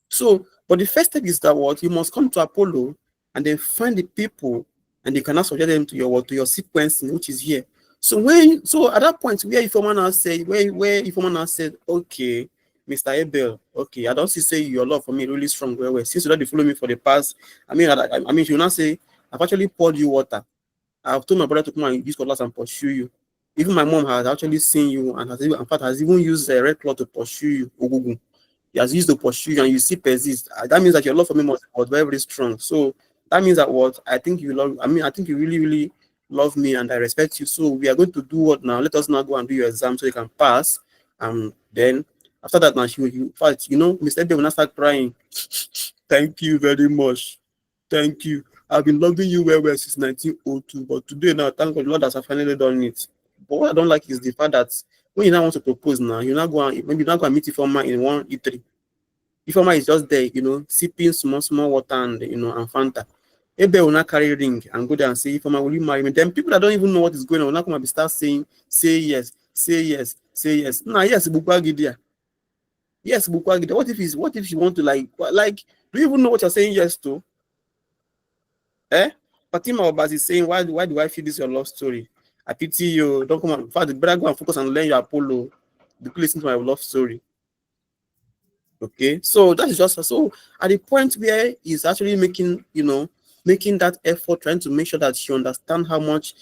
Speaker 1: So, but the first step is that you must come to Apollo and then find the people and you can now suggest them to your sequencing, which is here. So at that point where Ifeoma now said, okay, Mr. Abel, okay, I don't say your love for me really strong well. Since you don't follow me for the past, I mean, she will not say, I've actually poured you water. I've told my brother to come and use cutlass and pursue you. Even my mom has actually seen you and has even used a red cloth to pursue you. Ogugu. He has used to pursue you and you still persist. That means that your love for me was very, very strong. So that means that I think you really, really love me and I respect you. So we are going to do what now? Let us now go and do your exam so you can pass. Then after that now Mr. Ebe will not start crying. Thank you very much. Thank you. I've been loving you well since 1902, but today now, thank God, the Lord has finally done it. But what I don't like is the fact that when you now want to propose now, you're not going to meet Ifeoma in one E3. Ifeoma is just there, sipping small water and and Fanta. Ebe will not carry ring and go there and say, Ifeoma, will you marry me? Then people that don't even know what is going on will not come and start saying, say yes, say yes, say yes. Nah, yes, Bugwagidia. Yes, Bukwagi. What if you want to like do you even know what you're saying yes to? Eh? Fatima Obas is saying, why do I feel this your love story? I pity you. Don't come on. In fact, the better go and focus and learn your Apollo. You could listen to my love story. Okay, so that is just so at the point where he's actually making that effort, trying to make sure that she understands how much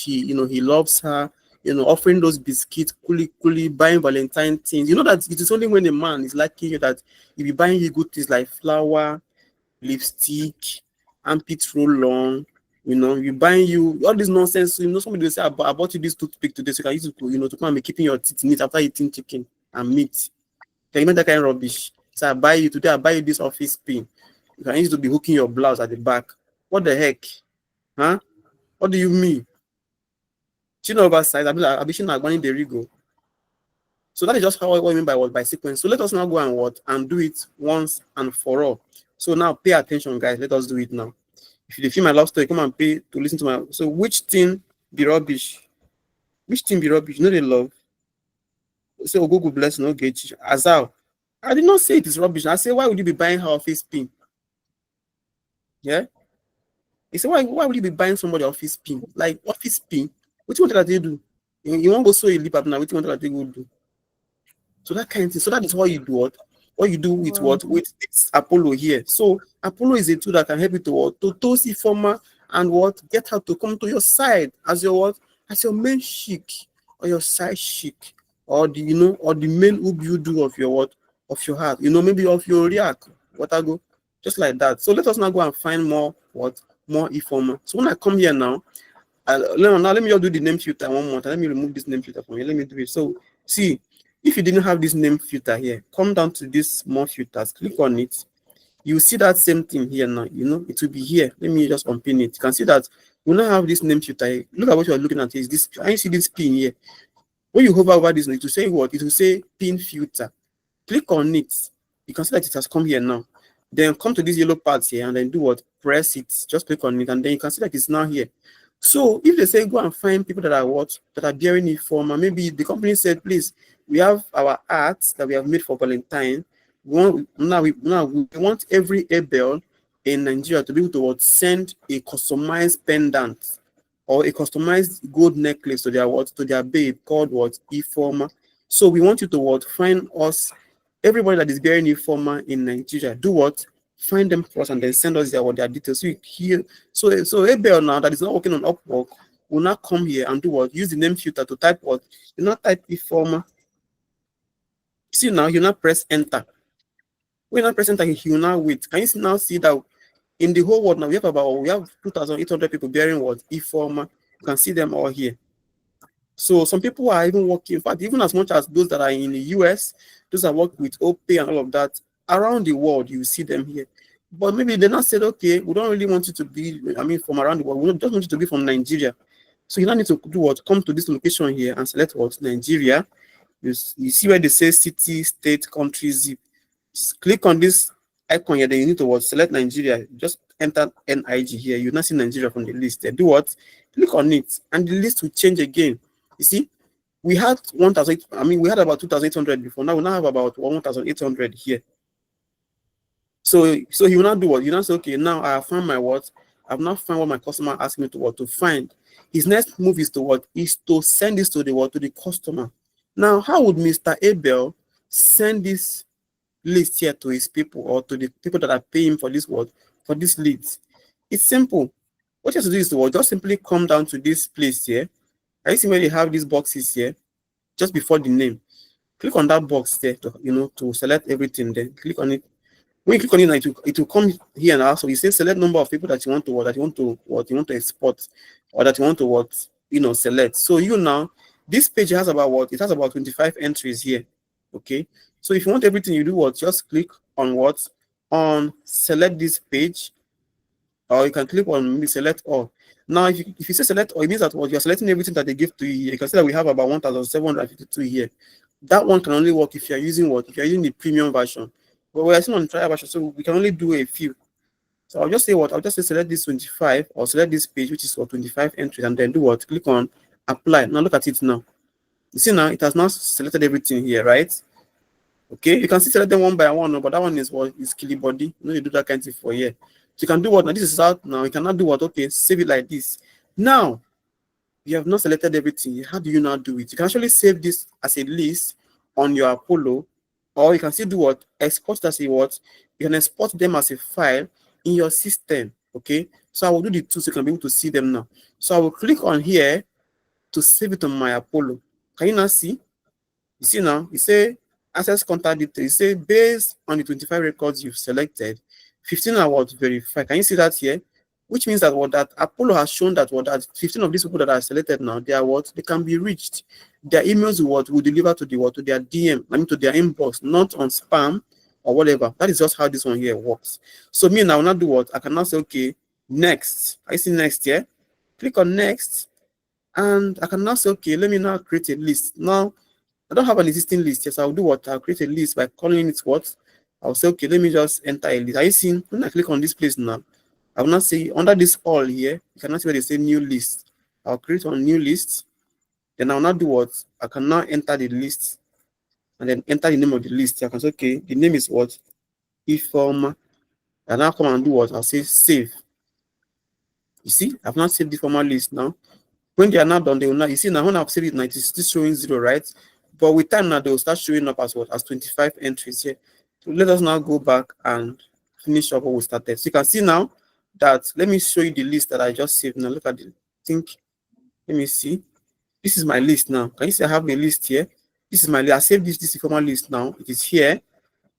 Speaker 1: he loves her, offering those biscuits, coolly, buying Valentine things. You know that it is only when a man is liking you that he'll be buying you good things like flour, lipstick, armpit roll on, you buying you all this nonsense. Somebody will say, I bought you this toothpick today, so you can use it to come and be keeping your teeth neat after eating chicken and meat. Can you make that kind of rubbish? So I buy you this office pin. You can use it to be hooking your blouse at the back. What the heck? Huh? What do you mean? Chin oversized. I'll be sure going the Rigo. So that is just what I mean by sequence. So let us now go and do it once and for all. So now pay attention, guys. Let us do it now. If you feel my love story, come and pay to listen to my. So which thing be rubbish? Which thing be rubbish? You know they love. Say, oh, Google bless no gauge. Azal. I did not say it is rubbish. I say, why would you be buying her office pin? Yeah. He said, why would you be buying somebody office pin? Like office pin? What you want that they do? You want to go sew a lip up now? What you want that they go do? So that kind of thing. So that is what you do. What you do with what? With this Apollo here. So Apollo is a tool that can help you to toast former and get her to come to your side as your as your main chic or your side chic or the main who you do of your of your heart. Maybe of your react. What I go just like that. So let us now go and find more informer. So when I come here now, let me just do the name filter one more time. Let me remove this name filter from here. Let me do it. So see, if you didn't have this name filter here, come down to this more filters, click on it. You see that same thing here now. It will be here. Let me just unpin it. You can see that we now have this name filter here. Look at what you are looking at. Is this? I see this pin here. When you hover over this, it will say what? It will say pin filter. Click on it. You can see that it has come here now. Then come to this yellow part here and then do what? Press it. Just click on it and then you can see that it's now here. So if they say go and find people that are bearing it form, and maybe the company said, please, we have our arts that we have made for Valentine. We want every Abel in Nigeria to be able to send a customized pendant or a customized gold necklace to their babe called Informa. So we want you to find us everybody that is bearing Informa in Nigeria. Do what? Find them for us and then send us their details. So Abel now that is not working on Upwork will not come here and do what? Use the name filter to type what? You not type Informa. See now, you not press enter. When you not press enter, you will now wait. Can you now see that in the whole world now we have 2,800 people bearing Informa. You can see them all here. So some people are even working, in fact, even as much as those that are in the US, those that work with OPay and all of that, around the world, you see them here. But maybe they not said, okay, we don't really want you to be, from around the world. We just want you to be from Nigeria. So you now need to do what? Come to this location here and select what? Nigeria. You see where they say city, state, country, zip. Just click on this icon here. Then you need to select Nigeria. Just enter NIG here. You now see Nigeria from the list. There. Do what? Click on it, and the list will change again. You see, we had 1,000. We had about 2,800 before. Now we now have about 1,800 here. So he will not do what? You now say, okay, now I have found my what? I've now found what my customer asked me to find. His next move is to what? Is to send this to the customer. Now, how would Mr. Abel send this list here to his people or to the people that are paying for this for this leads? It's simple. What you have to do is to just simply come down to this place here. I see where they have these boxes here, just before the name. Click on that box there to select everything. Then click on it. When you click on it, it will come here now. So you say select number of people that you want to export, or that you want to select. So now this page has about it has about 25 entries here. Okay. So if you want everything, you do what? Just click on select this page, or you can click on maybe select all. Now, if you say select all, it means that you're selecting everything that they give to you. You can see that we have about 1,752 here. That one can only work if you're using If you're using the premium version. But we're still on the trial version, so we can only do a few. So I'll just say I'll just say select this 25 or select this page, which is for 25 entries, and then do what? Click on apply. Now look at it now. You see now it has now selected everything here, right? Okay, you can still select them one by one, but that one is what is killy body. You know, you do that kind of thing for here. So you can do what now? This is out now. You cannot do what? Okay, save it like this. Now you have not selected everything. How do you now do it? You can actually save this as a list on your Apollo, or you can still do what? Export it as a what? You can export them as a file in your system. Okay, so I will do the two so you can be able to see them now. So I will click on here to save it on my Apollo. Can you now see? You see now, you say access contact details. You say based on the 25 records you've selected, 15 are what verified. Can you see that here? Which means that what that Apollo has shown that what that 15 of these people that are selected now, they are what they can be reached. Their emails will deliver to the what to their DM, I mean to their inbox, not on spam or whatever. That is just how this one here works. So me now, I will not do what I can now say, okay, next. I see next here. Click on next, and I can now say, okay, let me now create a list. Now I don't have an existing list. Yes, I'll do what? I'll create a list by calling it what? I'll say, okay, let me just enter a list. Are you seeing? When I click on this place now, I will not say under this all here, you cannot see where they say new list. I'll create a new list. Then I'll not do what? I can now enter the list and then enter the name of the list. I can say, okay, the name is what? Inform. And now come and do what? I'll say save. You see, I've not saved the former list now. When they are not done, they will not. You see now when I've saved it, 90 it's still showing 0, right? But with time now, they will start showing up as what? As 25 entries here. So let us now go back and finish up what we started. So you can see now that, let me show you the list that I just saved. Now look at the think. Let me see. This is my list now. Can you see I have a list here? This is my list. I saved this former list now. It is here.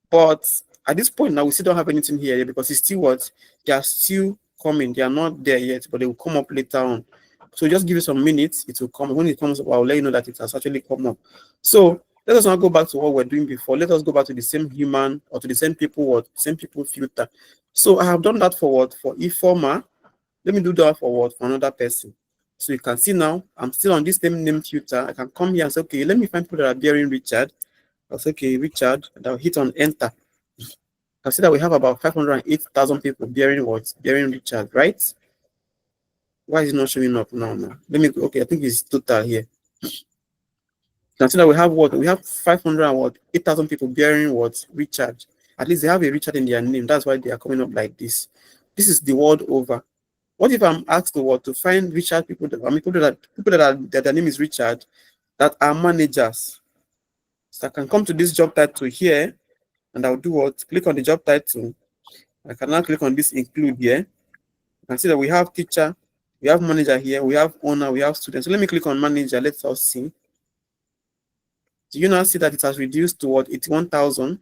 Speaker 1: But at this point now, we still don't have anything here because it's still what? They are still coming. They are not there yet, but they will come up later on. So just give it some minutes, it will come. When it comes up, I'll let you know that it has actually come up. So let us not go back to what we're doing before. Let us go back to the same human or to the same people what? Same people filter. So I have done that for what? For eFormer. Let me do that for what? For another person. So you can see now, I'm still on this same name filter. I can come here and say, okay, let me find people that are bearing Richard. I'll say, okay, Richard, and I'll hit on enter. I see that we have about 508,000 people bearing what? Bearing Richard, right? Why is it not showing up now? Let me, okay, I think it's total here. You can see that we have what? We have 500 and what? 8,000 people bearing what? Richard. At least they have a Richard in their name. That's why they are coming up like this. This is the world over. What if I'm asked to what? To find Richard people that, I mean, that their name is Richard, that are managers. So I can come to this job title here, and I'll do what? Click on the job title. I can now click on this include here. You can see that we have teacher, we have manager here, we have owner, we have students. So let me click on manager. Let's all see. Do you now see that it has reduced to what? 81,000?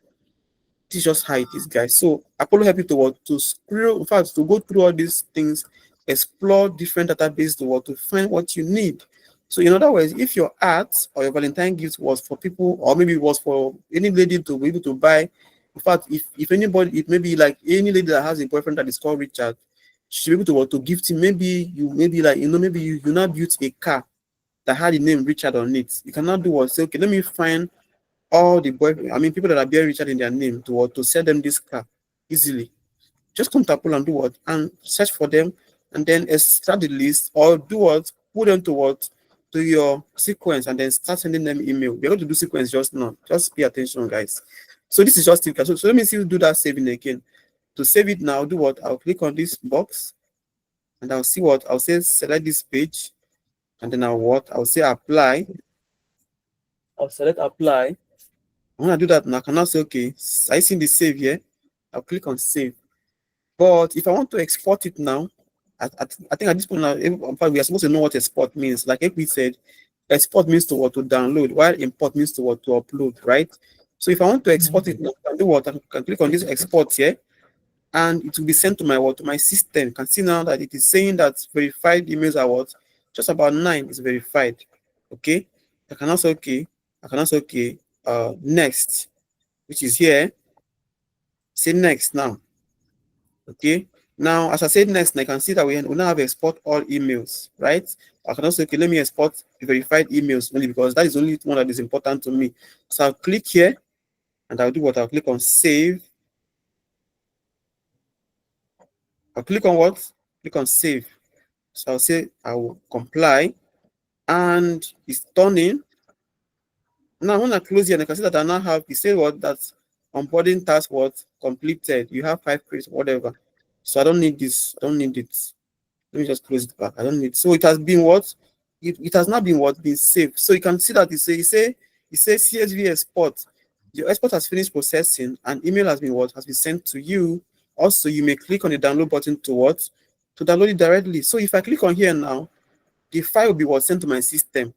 Speaker 1: This is just how it is, guys. So Apollo help you to what? To scroll, in fact, to go through all these things, explore different databases to what? To find what you need. So in other words, if your art or your Valentine gift was for people, or maybe it was for any lady to be able to buy, in fact, if anybody, it may be like any lady that has a boyfriend that is called Richard, she should be able to what? To gift him. Maybe you, maybe like, you know, maybe you now built a car that had the name Richard on it. You cannot do what? Say, okay, let me find all the people that are bearing Richard in their name to what? To sell them this car easily. Just come to Apple and do what? And search for them, and then start the list, or do what? Put them to what? To your sequence, and then start sending them email. We're going to do sequence just now. Just pay attention, guys. So this is just it. So let me see you do that saving again. To save it now, do what? I'll click on this box, and I'll see what? I'll say select this page, and then I'll say apply. I'll select apply. When I do that now, I can now say, okay, I see the save here. I'll click on save. But if I want to export it now, I think at this point now, in fact, we are supposed to know what export means. Like we said, export means to what? To download, while import means to what? To upload, right? So if I want to export it now, I can do what? I can click on this export here, and it will be sent to my what? To my system. You can see now that it is saying that verified emails are what? Just about 9 is verified. Okay. I can also okay. Next, which is here. Say next now. Okay. Now, as I said next, I can see that we now have export all emails, right? I can also, okay, let me export verified emails only because that is the only one that is important to me. So I'll click here, and I'll do what? I'll click on save. I'll click on what? Click on save. So I'll say I will comply, and it's turning. Now when I close here, and I can see that I now have, you say what, that onboarding task what completed. You have 5 credits, whatever. So I don't need this. I don't need it. Let me just close it back. I don't need. So it has been what? It has not been what been saved. So you can see that it says CSV export. Your export has finished processing and email has been what has been sent to you. Also, you may click on the download button to what? To download it directly. So if I click on here now, the file will be what sent to my system.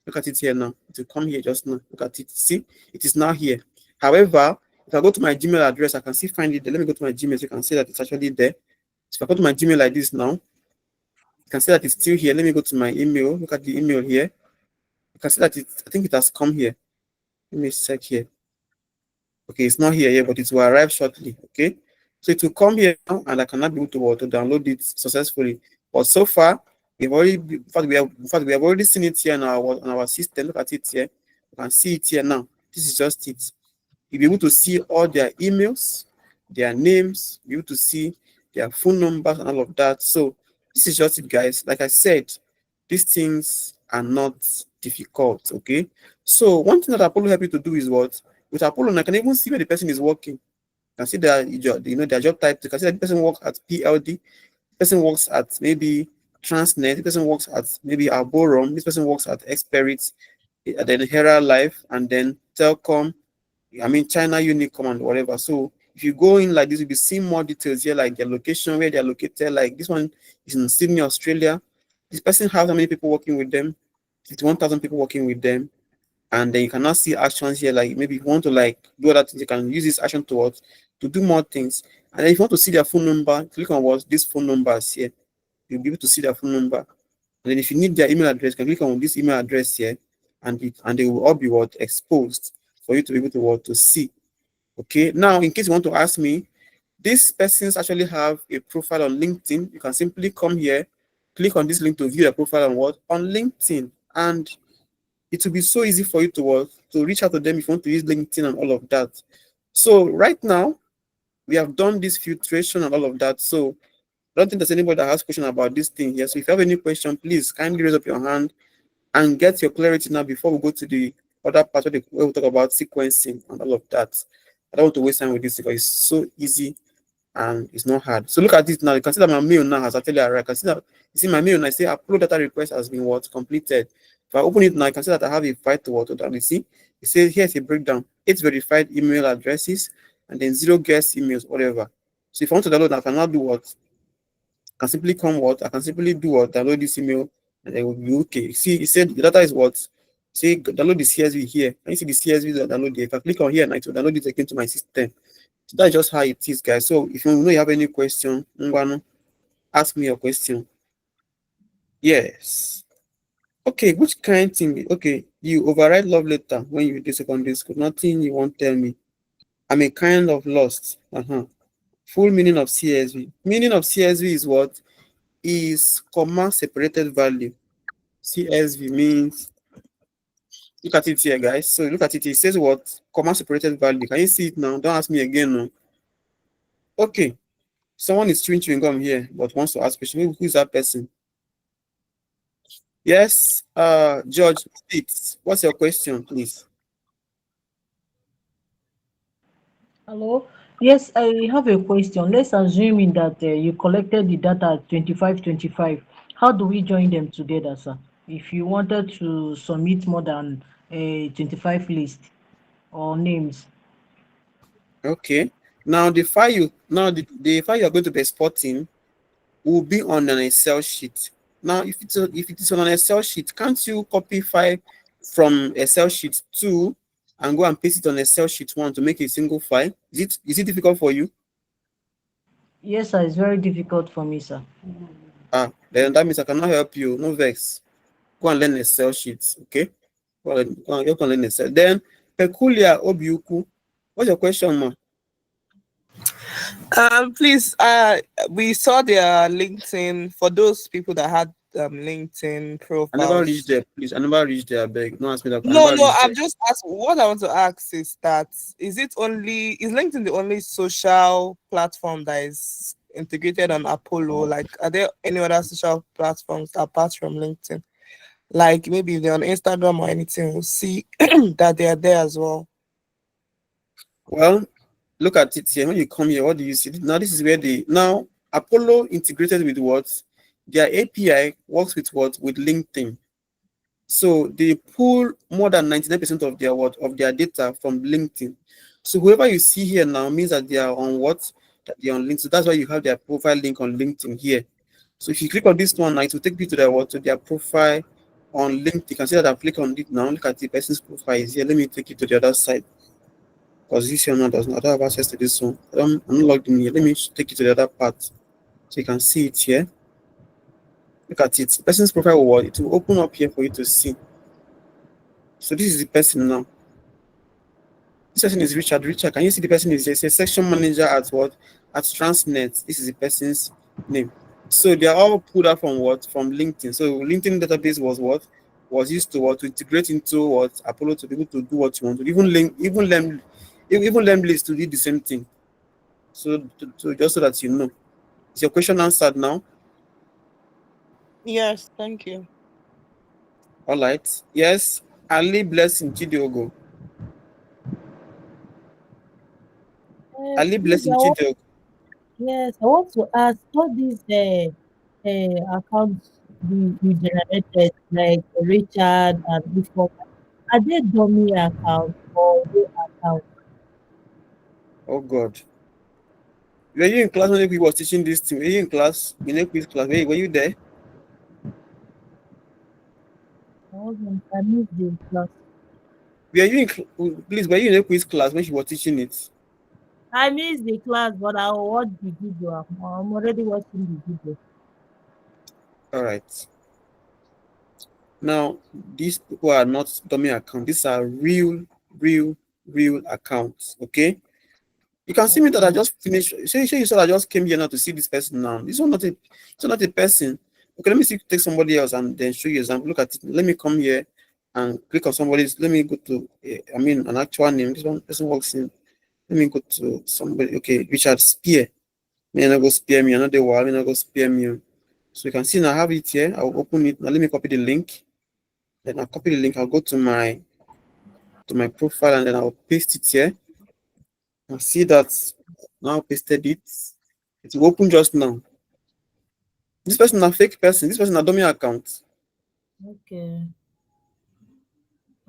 Speaker 1: Look at it here now. It will come here just now. Look at it. See, it is now here. However, if I go to my Gmail address, I can still find it there. Let me go to my Gmail so you can see that it's actually there. So if I go to my Gmail like this now, you can see that it's still here. Let me go to my email. Look at the email here. You can see that I think it has come here. Let me check here. Okay, it's not here yet, but it will arrive shortly. Okay, so it will come here now, and I cannot be able to download it successfully. But so far, in fact, we have already seen it here on our system. Look at it here. You can see it here now. This is just it. You'll be able to see all their emails, their names, you'll be able to see their phone numbers and all of that. So this is just it, guys. Like I said, these things are not difficult. Okay. So one thing that Apollo help you to do is what? With Apollo, I can even see where the person is working. You can see their job type. You can see that the person works at PLD, the person works at maybe Transnet, the person works at maybe Arborum, this person works at Xperit, then Hera Life, and then Telcom, I mean China Unicom and whatever. So if you go in like this, you'll be seeing more details here, like their location, where they're located. Like this one is in Sydney, Australia. This person has how many people working with them? 51,000 people working with them. And then you cannot see actions here. Like maybe if you want to like do other things, you can use this action towards to do more things. And then if you want to see their phone number, click on what this phone number is here. You'll be able to see their phone number. And then if you need their email address, you can click on this email address here, and they will all be what exposed for you to be able to what to see. Okay. Now, in case you want to ask me, these persons actually have a profile on LinkedIn. You can simply come here, click on this link to view their profile on what? On LinkedIn. And it will be so easy for you to reach out to them if you want to use LinkedIn and all of that. So right now, we have done this filtration and all of that. So I don't think there's anybody that has question about this thing here. So if you have any question, please kindly raise up your hand and get your clarity now before we go to the other part where we talk about sequencing and all of that. I don't want to waste time with this because it's so easy and it's not hard. So look at this now. You can see that my mail now has actually arrived. I can see that you see my mail and I say upload data request has been what completed. If I open it now, you can see that I have a file to what to. You see, it says here's a breakdown: 8 verified email addresses and then 0 guest emails, whatever. So if I want to download, I can now do what? I can simply come what? I can simply do what? Download this email and then will be okay. See, it said the data is what? Say download the CSV here. Can you see the CSV that download there? If I click on here and it will download it again to my system. So that's just how it is, guys. So if you know you have any question, ask me your question. Yes. Okay, which kind thing? Okay, you override love letter when you do secondary school. Nothing you won't tell me. I'm a kind of lost. Full meaning of CSV. Meaning of CSV is what? Is comma separated value. CSV means, look at it here, guys. So look at it. It says what? Comma separated value. Can you see it now? Don't ask me again. No. Okay. Someone is chewing gum here, but wants to ask question. Who is that person? Yes, George, what's your question, please?
Speaker 8: Hello. Yes, I have a question. Let's assume that you collected the data at 25. How do we join them together, sir? If you wanted to submit more than a 25 list or names.
Speaker 1: Okay. Now the file the file you are going to be exporting will be on an Excel sheet. Now, if it is on an Excel sheet, can't you copy file from Excel sheet 2 and go and paste it on Excel sheet 1 to make a single file? Is it difficult for you?
Speaker 8: Yes, sir. It's very difficult for me, sir.
Speaker 1: Then that means I cannot help you. No vex. Go and learn Excel sheets. Okay. You can learn Excel. Then peculiar obiuku. What's your question, ma?
Speaker 10: Please, we saw their LinkedIn for those people that had LinkedIn
Speaker 1: I never reached
Speaker 10: profiles.
Speaker 1: there, please. I never reached there. I beg. Don't ask me that. I
Speaker 10: No,
Speaker 1: never
Speaker 10: no,
Speaker 1: reached there.
Speaker 10: I'm just asking. What I want to ask is that is LinkedIn the only social platform that is integrated on Apollo? Like, are there any other social platforms apart from LinkedIn? Like maybe if they're on Instagram or anything, we'll see that they are there as well.
Speaker 1: Well, look at it here. When you come here, what do you see? Now this is where the now Apollo integrated with what? Their API works with what? With LinkedIn. So they pull more than 99% of their what of their data from LinkedIn. So whoever you see here now means that they are on what? That they are on LinkedIn. So that's why you have their profile link on LinkedIn here. So if you click on this one now, it will take you to their what to their profile on LinkedIn. You can see that I've clicked on it now. Look at the person's profile is here. Let me take you to the other side. Because this one does not I don't have access to this one. I'm not logged in here. Let me take you to the other part so you can see it here. Look at it. The person's profile will it will open up here for you to see. So this is the person now. This person is Richard. Richard, can you see the person is a section manager at what? At Transnet. This is the person's name. So they are all pulled out from what? From LinkedIn. So LinkedIn database was what? Was used to what? To integrate into what? Apollo to be able to do what you want to. Even Lemlist to do the same thing. So just so that you know. Is your question answered now?
Speaker 10: Yes, thank you.
Speaker 1: All right. Yes. Ali Blessing Chidiogo. Ali
Speaker 2: Please,
Speaker 1: Blessing Chidiogo.
Speaker 2: yes, I want to ask all these accounts you generated, like Richard and this one, are they dummy accounts or real accounts?
Speaker 1: Oh God. Were you in class when we was teaching this thing? Were you in class? In a quiz class? Were you there?
Speaker 2: I wasn't, I missed the class.
Speaker 1: Were you in please? Were you in a quiz class when she was teaching it?
Speaker 2: I missed the class, but I will watch the video. I'm already watching the video.
Speaker 1: All right. Now these people are not dummy accounts. These are real accounts. Okay. You can see me that I
Speaker 2: Okay.
Speaker 1: just finished. Say you said I just came here now to see this person now. This one not a it's not a person. Okay, let me see take somebody else and then show you example. Look at it. Let me come here and click on somebody's. Let me go to I mean an actual name. This one person works in. Let me go to somebody. Okay, Richard Spear. May not go spear me. Another wall. May not go spear me. So you can see now I have it here. I'll open it. Now let me copy the link. Then I'll copy the link. I'll go to my profile and then I'll paste it here. I see that now pasted it. It will open just now. This person a fake person. This person a dummy account.
Speaker 2: Okay.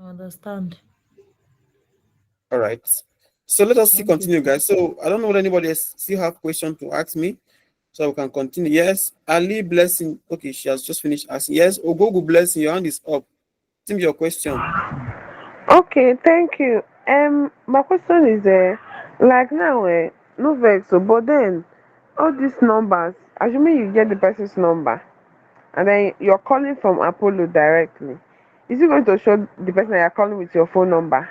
Speaker 2: I understand.
Speaker 1: All right. So let us see
Speaker 2: Thank you.
Speaker 1: continue, guys. So I don't know whether anybody else still have question to ask me. So we can continue. Yes, Ali Blessing. Okay, she has just finished asking. Yes, Ogogo Blessing, your hand is up. Tell me your question.
Speaker 6: Okay, thank you. My question is, like now, no vex, so, but then all these numbers, assuming you get the person's number, and then you're calling from Apollo directly, is it going to show the person that you're calling with your phone number?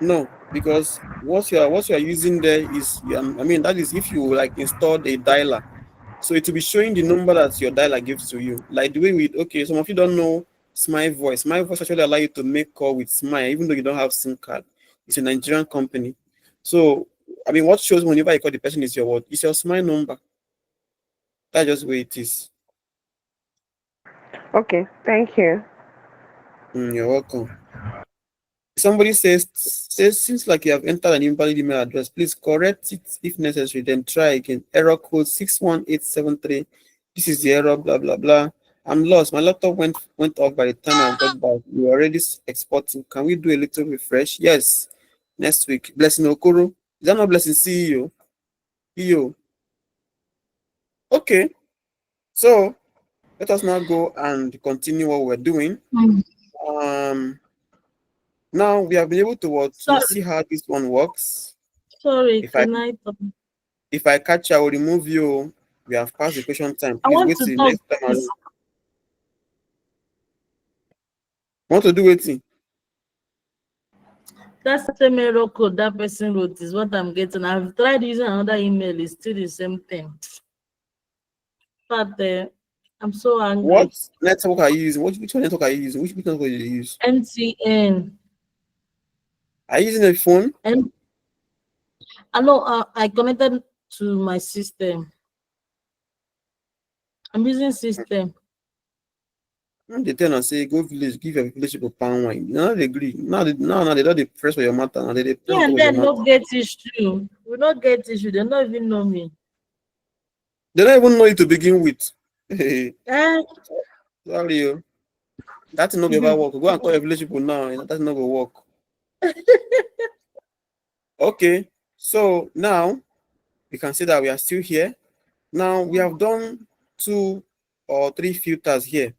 Speaker 1: No, because what you are using there is I mean that is if you like installed a dialer. So it will be showing the number that your dialer gives to you. Like the way we okay, some of you don't know Smile Voice. My voice actually allow you to make call with Smile, even though you don't have SIM card. It's a Nigerian company. So I mean what shows whenever you call the person is your what? It's your Smile number. That's just the way it is.
Speaker 6: Okay, thank you.
Speaker 1: You're welcome. Somebody says seems like you have entered an invalid email address. Please correct it if necessary. Then try again. Error code 61873. This is the error. Blah blah blah. I'm lost. My laptop went off by the time I got back. We are already exporting. Can we do a little refresh? Yes. Next week. Blessing Okoro. Is that not Blessing CEO? EO. Okay. So let us now go and continue what we're doing.
Speaker 2: Mm.
Speaker 1: Um. Now we have been able to to
Speaker 2: Sorry,
Speaker 1: see how this one works.
Speaker 2: sorry,
Speaker 1: If I
Speaker 2: can I talk?
Speaker 1: catch you, I will remove you. We have passed the question time.
Speaker 2: I
Speaker 1: Please
Speaker 2: want
Speaker 1: wait
Speaker 2: to
Speaker 1: till the
Speaker 2: talk,
Speaker 1: next time
Speaker 2: please.
Speaker 1: around. Want to do waiting?
Speaker 2: That same error code that person wrote is what I'm getting. I've tried using another email, it's still the same thing. But I'm so
Speaker 1: What
Speaker 2: angry.
Speaker 1: network are you using? Which one network are you using? Which network do you use?
Speaker 2: NCN.
Speaker 1: Are you using a phone?
Speaker 2: And I know I connected to my system. I'm using system.
Speaker 1: When they tell us say go village, give your village people palm wine. Now they agree. Now they don't dey press for your matter. Now they
Speaker 2: Me
Speaker 1: press on top
Speaker 2: and
Speaker 1: of your
Speaker 2: them
Speaker 1: matter.
Speaker 2: no get issue. We not get issue. They don't even know me.
Speaker 1: They don't even know you to begin with. Hey,
Speaker 2: Eh?
Speaker 1: sorry, you. That thing no go ever work. Go and call your village people now. That no go work. Okay. So now we can see that we are still here. Now we have done 2 or 3 filters here.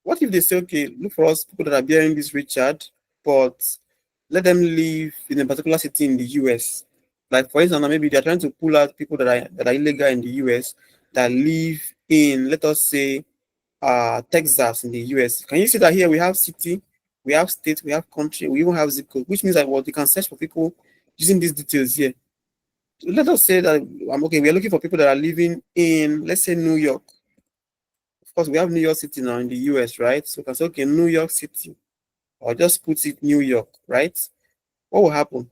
Speaker 1: What if they say, okay, look for us people that are bearing this Richard, but let them live in a particular city in the US. Like for instance, maybe they're trying to pull out people that are illegal in the US that live in, let us say, Texas in the US. Can you see that here we have city, we have state, we have country, we even have zip code, which means that what you can search for people using these details here. So let us say that okay, we are looking for people that are living in, let's say, New York. Of course, we have New York City now in the US, right? So we can say, okay, New York City, or just put it New York, right? What will happen?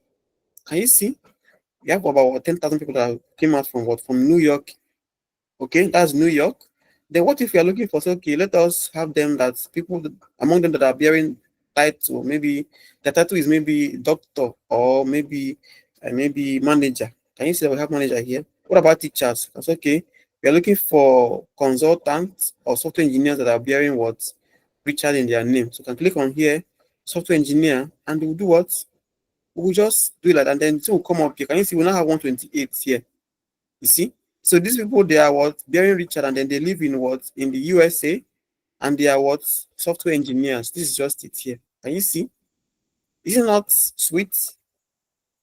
Speaker 1: Can you see? We have about 10,000 people that came out from what? From New York. Okay, that's New York. Then what if we are looking for, so, okay, let us have them that people among them that are bearing title, maybe the title is maybe doctor or maybe manager. Can you see that we have manager here? What about teachers? That's okay. We are looking for consultants or software engineers that are bearing what? Richard in their name. So you can click on here, software engineer, and we'll do what? We'll just do it like that, and then it will come up here. Can you see we now have 128 here? You see? So these people, they are what? Bearing Richard, and then they live in what? In the USA, and they are what? Software engineers. This is just it here. Can you see? Is it not sweet?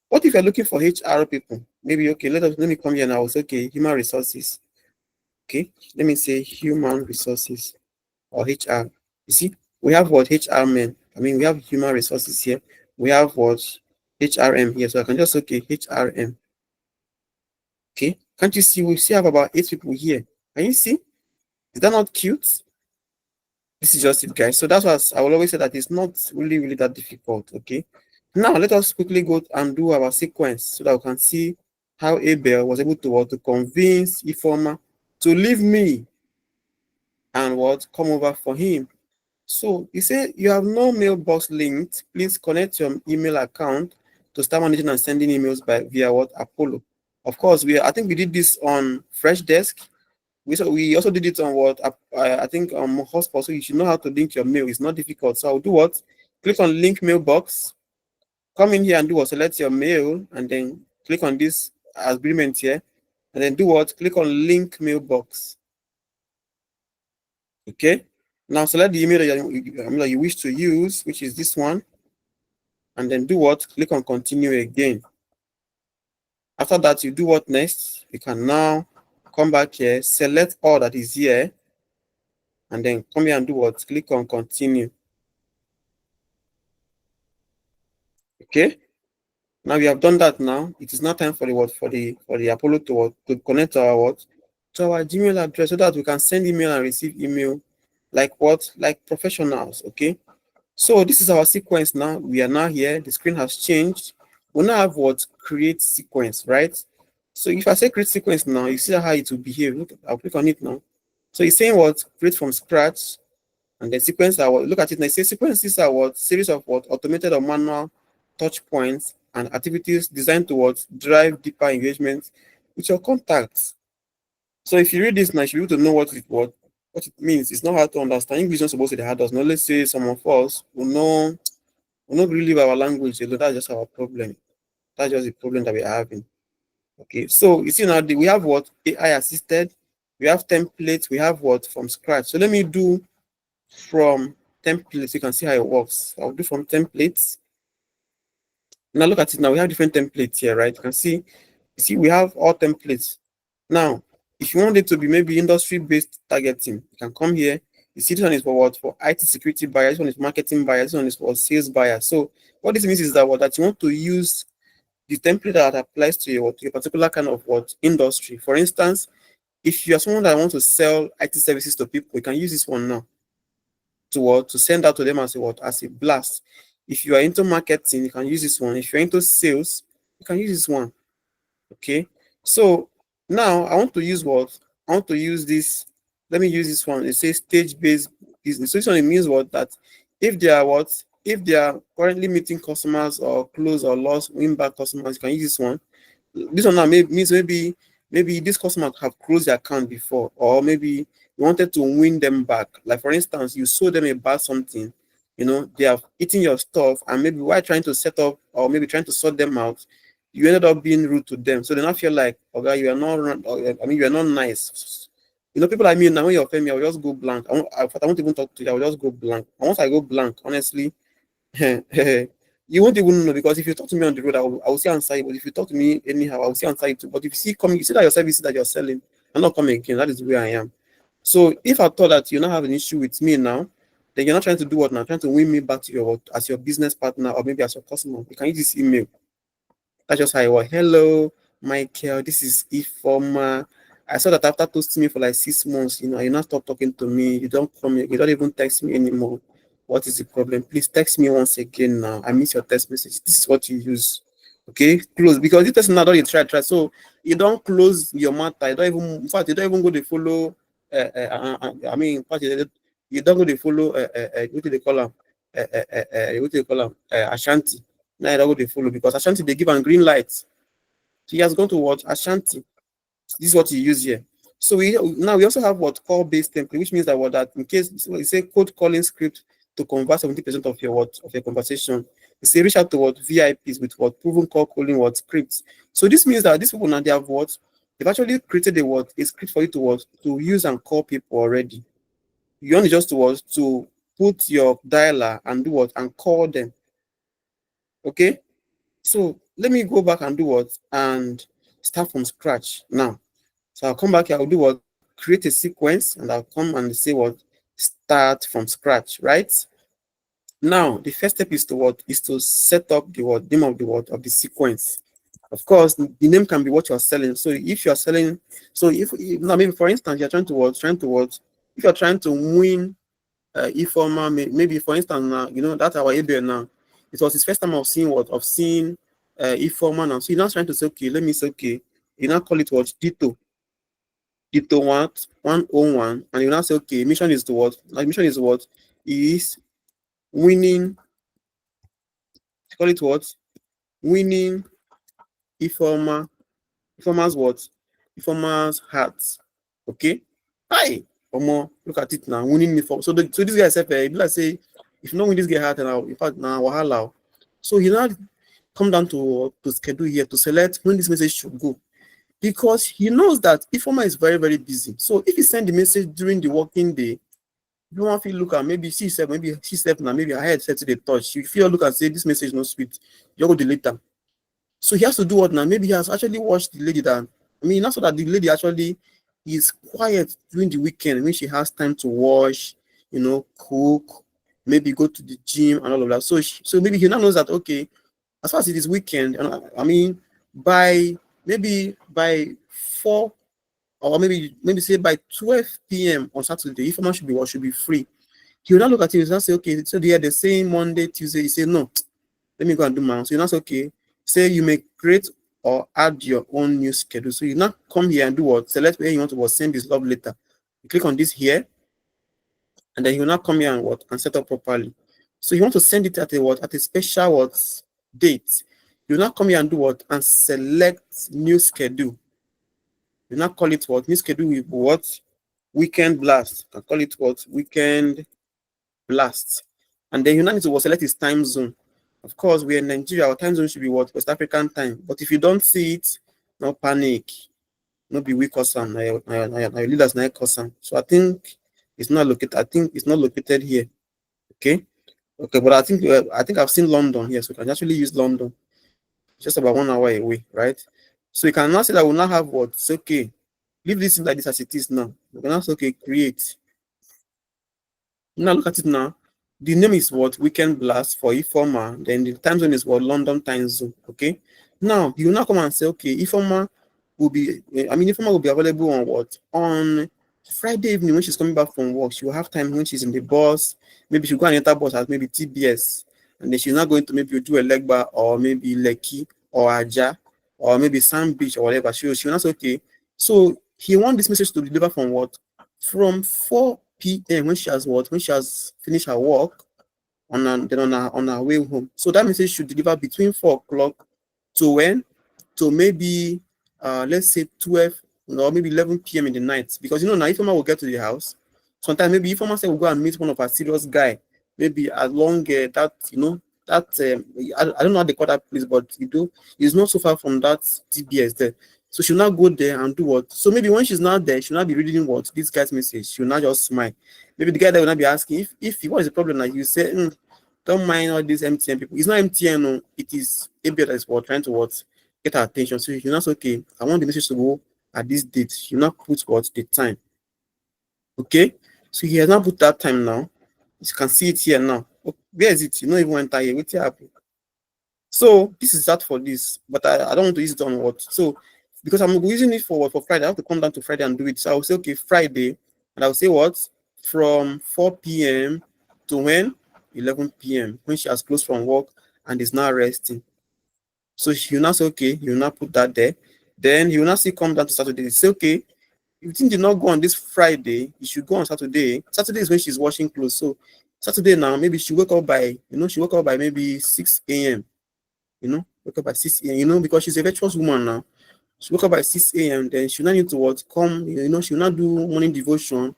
Speaker 1: What if you're looking for HR people? Maybe, okay, let me come here now. It's okay, human resources. Okay, let me say human resources or HR. You see, we have what? HR men. I mean, we have human resources here. We have what? HRM here. So I can just, okay, HRM. Okay, can't you see? We still have about 8 people here. Can you see? Is that not cute? This is just it, guys. So that's why I will always say that it's not really that difficult. Okay. Now let us quickly go and do our sequence so that we can see how Abel was able to convince Ifoma to leave me and what come over for him. So you say you have no mailbox linked. Please connect your email account to start managing and sending emails via what Apollo. Of course, I think we did this on Fresh Desk. We also did it on what I think Hotspot. So you should know how to link your mail. It's not difficult. So I'll do what? Click on link mailbox. Come in here and do what? Select your mail and then click on this agreement here, and then do what? Click on link mailbox. Okay. Now select the email that you wish to use, which is this one, and then do what? Click on continue again. After that, you do what next? You can now come back here, select all that is here, and then come here and do what? Click on continue. Okay. Now we have done that. Now it is now time for the what? For the Apollo to connect to our what? To our Gmail address so that we can send email and receive email like what? Like professionals. Okay. So this is our sequence now. We are now here. The screen has changed. We now have what? Create sequence, right? So if I say create sequence now, you see how it will behave. Look, I'll click on it now. So it's saying what? Create from scratch. And then sequence are what? Look at it now. It says sequences are what? Series of what? Automated or manual touch points and activities designed to what? Drive deeper engagement with your contacts. So if you read this now, you should be able to know what it means. It's not hard to understand. English is not supposed to be hard. Does not. Let's say some of us will not really leave our language alone. That's just our problem. That's just the problem that we're having. Okay, so you see now we have what? AI assisted, we have templates, we have what? From scratch. So let me do from templates. You can see how it works. I'll do from templates. Now look at it. Now we have different templates here, right? You see we have all templates. Now, if you want it to be maybe industry-based targeting, you can come here. You see this one is for what? For IT security buyer. This one is marketing buyer. This one is for sales buyer. So what this means is that that you want to use the template that applies to your particular kind of what industry. For instance, if you are someone that wants to sell IT services to people, you can use this one now to send out to them as a blast. If you are into marketing, you can use this one. If you're into sales, you can use this one. Okay. So now I want to use what? I want to use this. Let me use this one. It says stage-based business. So this one, it means what? That if they are what? If they are currently meeting customers or close or lost win back customers, you can use this one. This one now means maybe this customer have closed their account before, or maybe you wanted to win them back. Like for instance, you sold them a bad something, they have eaten your stuff, and maybe while trying to set up or maybe trying to sort them out, you ended up being rude to them. So they now feel like, okay, you are not you are not nice. People like me now, when you offend me, I will just go blank. I won't even talk to you, I will just go blank. And once I go blank, honestly, you won't even know, because if you talk to me on the road, I will see answer you. But if you talk to me anyhow, I will see answer you too. But if you see coming, you see that your services that you're selling, I'm not coming again. That is where I am. So if I thought that you now have an issue with me now, then you're not trying to do what now? Trying to win me back to your as your business partner or maybe as your customer. You can use this email. That's just how it was. Hello, Michael. This is Ifoma. I saw that after toasting me for like 6 months, you not stop talking to me. You don't come. You don't even text me anymore. What is the problem? Please text me once again now. I miss your text message. This is what you use. Okay, close, because this person now don't try. So you don't close your matter. You don't even, in fact, you don't even go to follow. I mean, in fact, you don't go to follow. What do they call them? What do they call them? Ashanti. Now you don't go to follow, because Ashanti they give a green light. So he has gone to what Ashanti. This is what you use here. So we also have what call-based template, which means that in case you say code calling script to convert 70% of your conversation, you say reach out to what VIPs with what proven call calling what scripts. So this means that these people now, they have what they've actually created a script for you to use and call people already. You only just to put your dialer and do what and call them. Okay, so let me go back and do what and start from scratch now. So I'll come back here, I'll do what? Create a sequence, and I'll come and say what? Start from scratch, right? Now, the first step is to what? Is to set up the name of the sequence. Of course, the name can be what you're selling. So if you're selling, if now maybe for instance you're trying to if you're trying to win Informa, maybe for instance now, that's our ABL now. It was his first time of seeing Informa now. So you're not trying to say, okay, let me say, okay, you now call it what? Ditto 101, and you now say, okay, mission is to what? Like mission is what? Is winning, call it what? Winning Informa's what? Informa's hearts. Okay? Hi! Omo, look at it now. Winning me for so this guy said, let's say, if you not win this guy heart now, in fact now wahala. So he now come down to schedule here to select when this message should go, because he knows that Ifoma is very, very busy. So if he send the message during the working day, you want to look at maybe she said now, maybe her head set to the touch. You feel look and say this message no sweet, you go delete them. So he has to do what now? Maybe he has actually watched the lady that not so that the lady actually is quiet during the weekend when she has time to wash, cook, maybe go to the gym and all of that. So maybe he now knows that, okay, as far as it is weekend, by 4, or maybe say by 12 p.m. on Saturday, if someone should be free. He will not look at it and say, okay, so they are the same Monday, Tuesday. You say, no, let me go and do mine. So you not say, okay, say you may create or add your own new schedule. So you not come here and do what? Select where you want to send this love letter. You click on this here, and then you will not come here and set up properly. So you want to send it at a special date. You will not come here and do what? And select new schedule. You now call it what? New schedule with what? Weekend blast. You can call it what? Weekend blast. And then you now need to select his time zone. Of course, we're in Nigeria. Our time zone should be what? West African time. But if you don't see it, no panic. No be weak or some. Your leaders not custom. So I think it's not located. I think it's not located here. Okay. Okay, but I think I've seen London here, so we can actually use London. Just about 1 hour away, right? So you can now say that we'll now have what? It's okay. Leave this like this as it is now. You can now say, okay, create. Now look at it now. The name is what? Weekend Blast for Informa. Then the time zone is what? London time zone. Okay. Now you will now come and say, okay, Informa will be available on what? On Friday evening when she's coming back from work. She will have time when she's in the bus. Maybe she'll go and enter bus at maybe TBS. And then she's not going to maybe do a leg bar or maybe Lekki or Aja or maybe Sand Beach or whatever. She will not say, okay. So he wants this message to deliver from what? From 4 p.m. when she has what? When she has finished her work then on her way home. So that message should deliver between 4 o'clock to when? To maybe let's say 12 or maybe 11 p.m. in the night. Because now Ifeoma will get to the house. Sometimes maybe Ifeoma say we'll go and meet one of our serious guy, maybe along that, that I don't know how they call that place, but it's not so far from that TBS there. So she'll not go there and do what? So maybe when she's not there, she'll not be reading what this guy's message. She'll not just smile. Maybe the guy that will not be asking if what is the problem, like you say, don't mind all these MTN people. It's not MTN, no, it is ABL that is what trying to what get our attention. So you're not okay. I want the message to go at this date. You not put what the time. Okay, so he has not put that time now. You can see it here now. Where is it? You don't even enter here. What's happening? So this is that for this, but I don't want to use it on what. So because I'm using it for Friday, I have to come down to Friday and do it. So I'll say okay, Friday, and I'll say what from 4 p.m. to when 11 p.m. when she has closed from work and is now resting. So you now say okay, you now put that there. Then you will now see come down to Saturday. Say okay, if you think you not go on this Friday, you should go on Saturday. Saturday is when she's washing clothes. So Saturday now, maybe she wake up by she wake up by maybe 6 a.m. Wake up by 6 a.m. Because she's a virtuous woman now. She wake up by 6 a.m. Then she'll not need to what come, she'll not do morning devotion.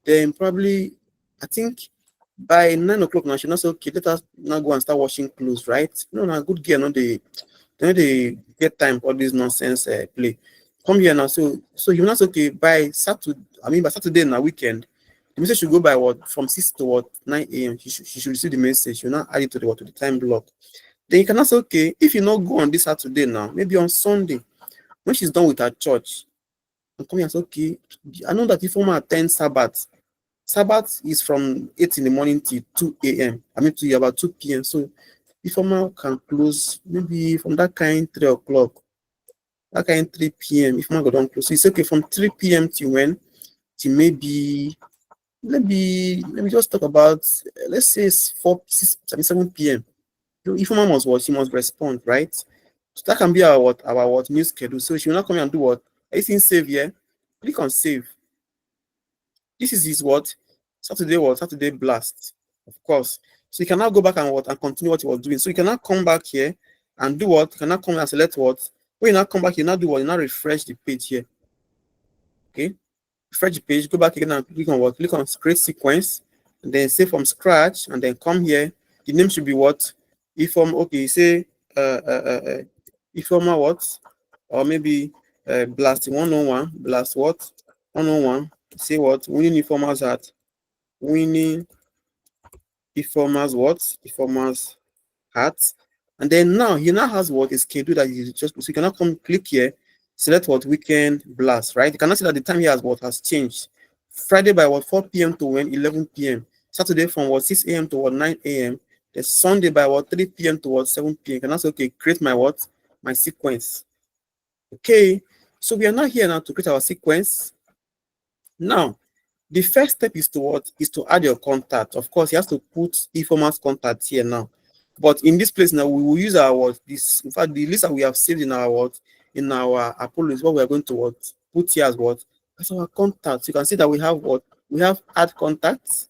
Speaker 1: Then probably I think by 9 o'clock now, she'll not say, okay, let us now go and start washing clothes, right? No, good girl, no, they get time for this nonsense play. Come here now. So you not say, okay, by Saturday now weekend, the message should go by what from 6 to what 9 a.m. She should receive the message. You not add it to the time block. Then you can say, okay, if you not go on this Saturday now, maybe on Sunday, when she's done with her church, and come here and say, okay, I know that if Ifeoma attends Sabbath. Sabbath is from 8 in the morning till 2 a.m. To about 2 p.m. So Ifeoma can close maybe from that kind 3 o'clock, that kind 3 p.m. Ifeoma go down close. So it's okay from 3 p.m. till when? Till maybe let me just talk about let's say it's 7 p.m. If Ifeoma must watch, she must respond, right? So that can be our new schedule. So she will not come here and do what? Are you seeing save here? Click on save. This is his what? Saturday blast, of course. So you cannot go back and continue what he was doing. So you cannot come back here and do what? You cannot come and select what? When you now come back, you now do what? You now refresh the page here. Okay, refresh the page, go back again and click on what? Click on create sequence, and then say from scratch, and then come here. The name should be what? Okay, say Ifeoma what? Or maybe blast 101, blast what? 101. Say what? Winning Ifeoma's heart. Winning Ifeoma's what? Ifeoma's heart. And then now he now has what is schedule that you just so you cannot come click here, select what weekend blast, right? You cannot see that the time here has changed. Friday by what 4 p.m. to when 11 p.m. Saturday from what 6 a.m. to what 9 a.m. Then Sunday by what 3 p.m. to what 7 p.m. You can also okay create my sequence. Okay, so we are now here now to create our sequence. Now the first step is to what? Is to add your contact. Of course, you have to put Ifeoma's contact here now. But in this place now, we will use our what? This, in fact, the list that we have saved in our what? In our Apollo is what we are going to what? Put here as what? As our contacts. You can see that we have what? We have add contacts.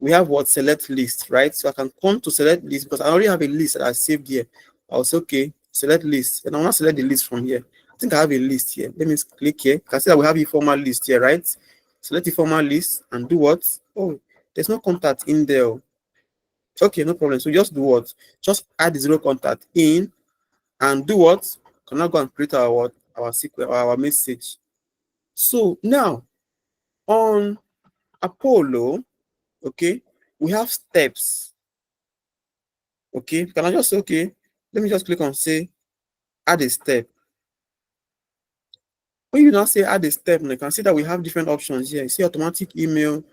Speaker 1: We have what? Select list, right? So I can come to select list because I already have a list that I saved here. I'll say, okay, select list. And I want to select the list from here. I think I have a list here. Let me click here. You can see that we have a formal list here, right? Select the formal list and do what? Oh, there's no contact in there. Okay, no problem. So just do what? Just add the zero contact in and do what? Can now go and create our what? Our sequence, our message. So now on Apollo, okay, we have steps. Okay, can I just say, okay, let me just click on say add a step. When you now say add a step, you can see that we have different options here. You see automatic email,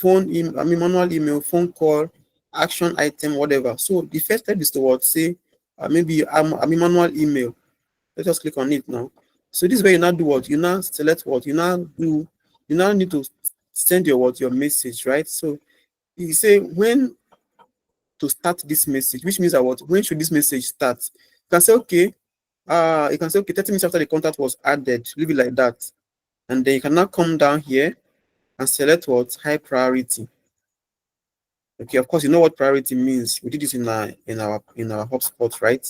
Speaker 1: manual email, phone call, action item, whatever. So the first step is to what? Say maybe manual email. Let's just click on it now. So this way you now do what? You now select what? You now need to send your message, right? So you say when to start this message, which means that what? When should this message start? You can say okay. You can say okay, 30 minutes after the contact was added, leave it like that. And then you can now come down here and select what high priority. Okay, of course, you know what priority means. We did this in our HubSpot, right?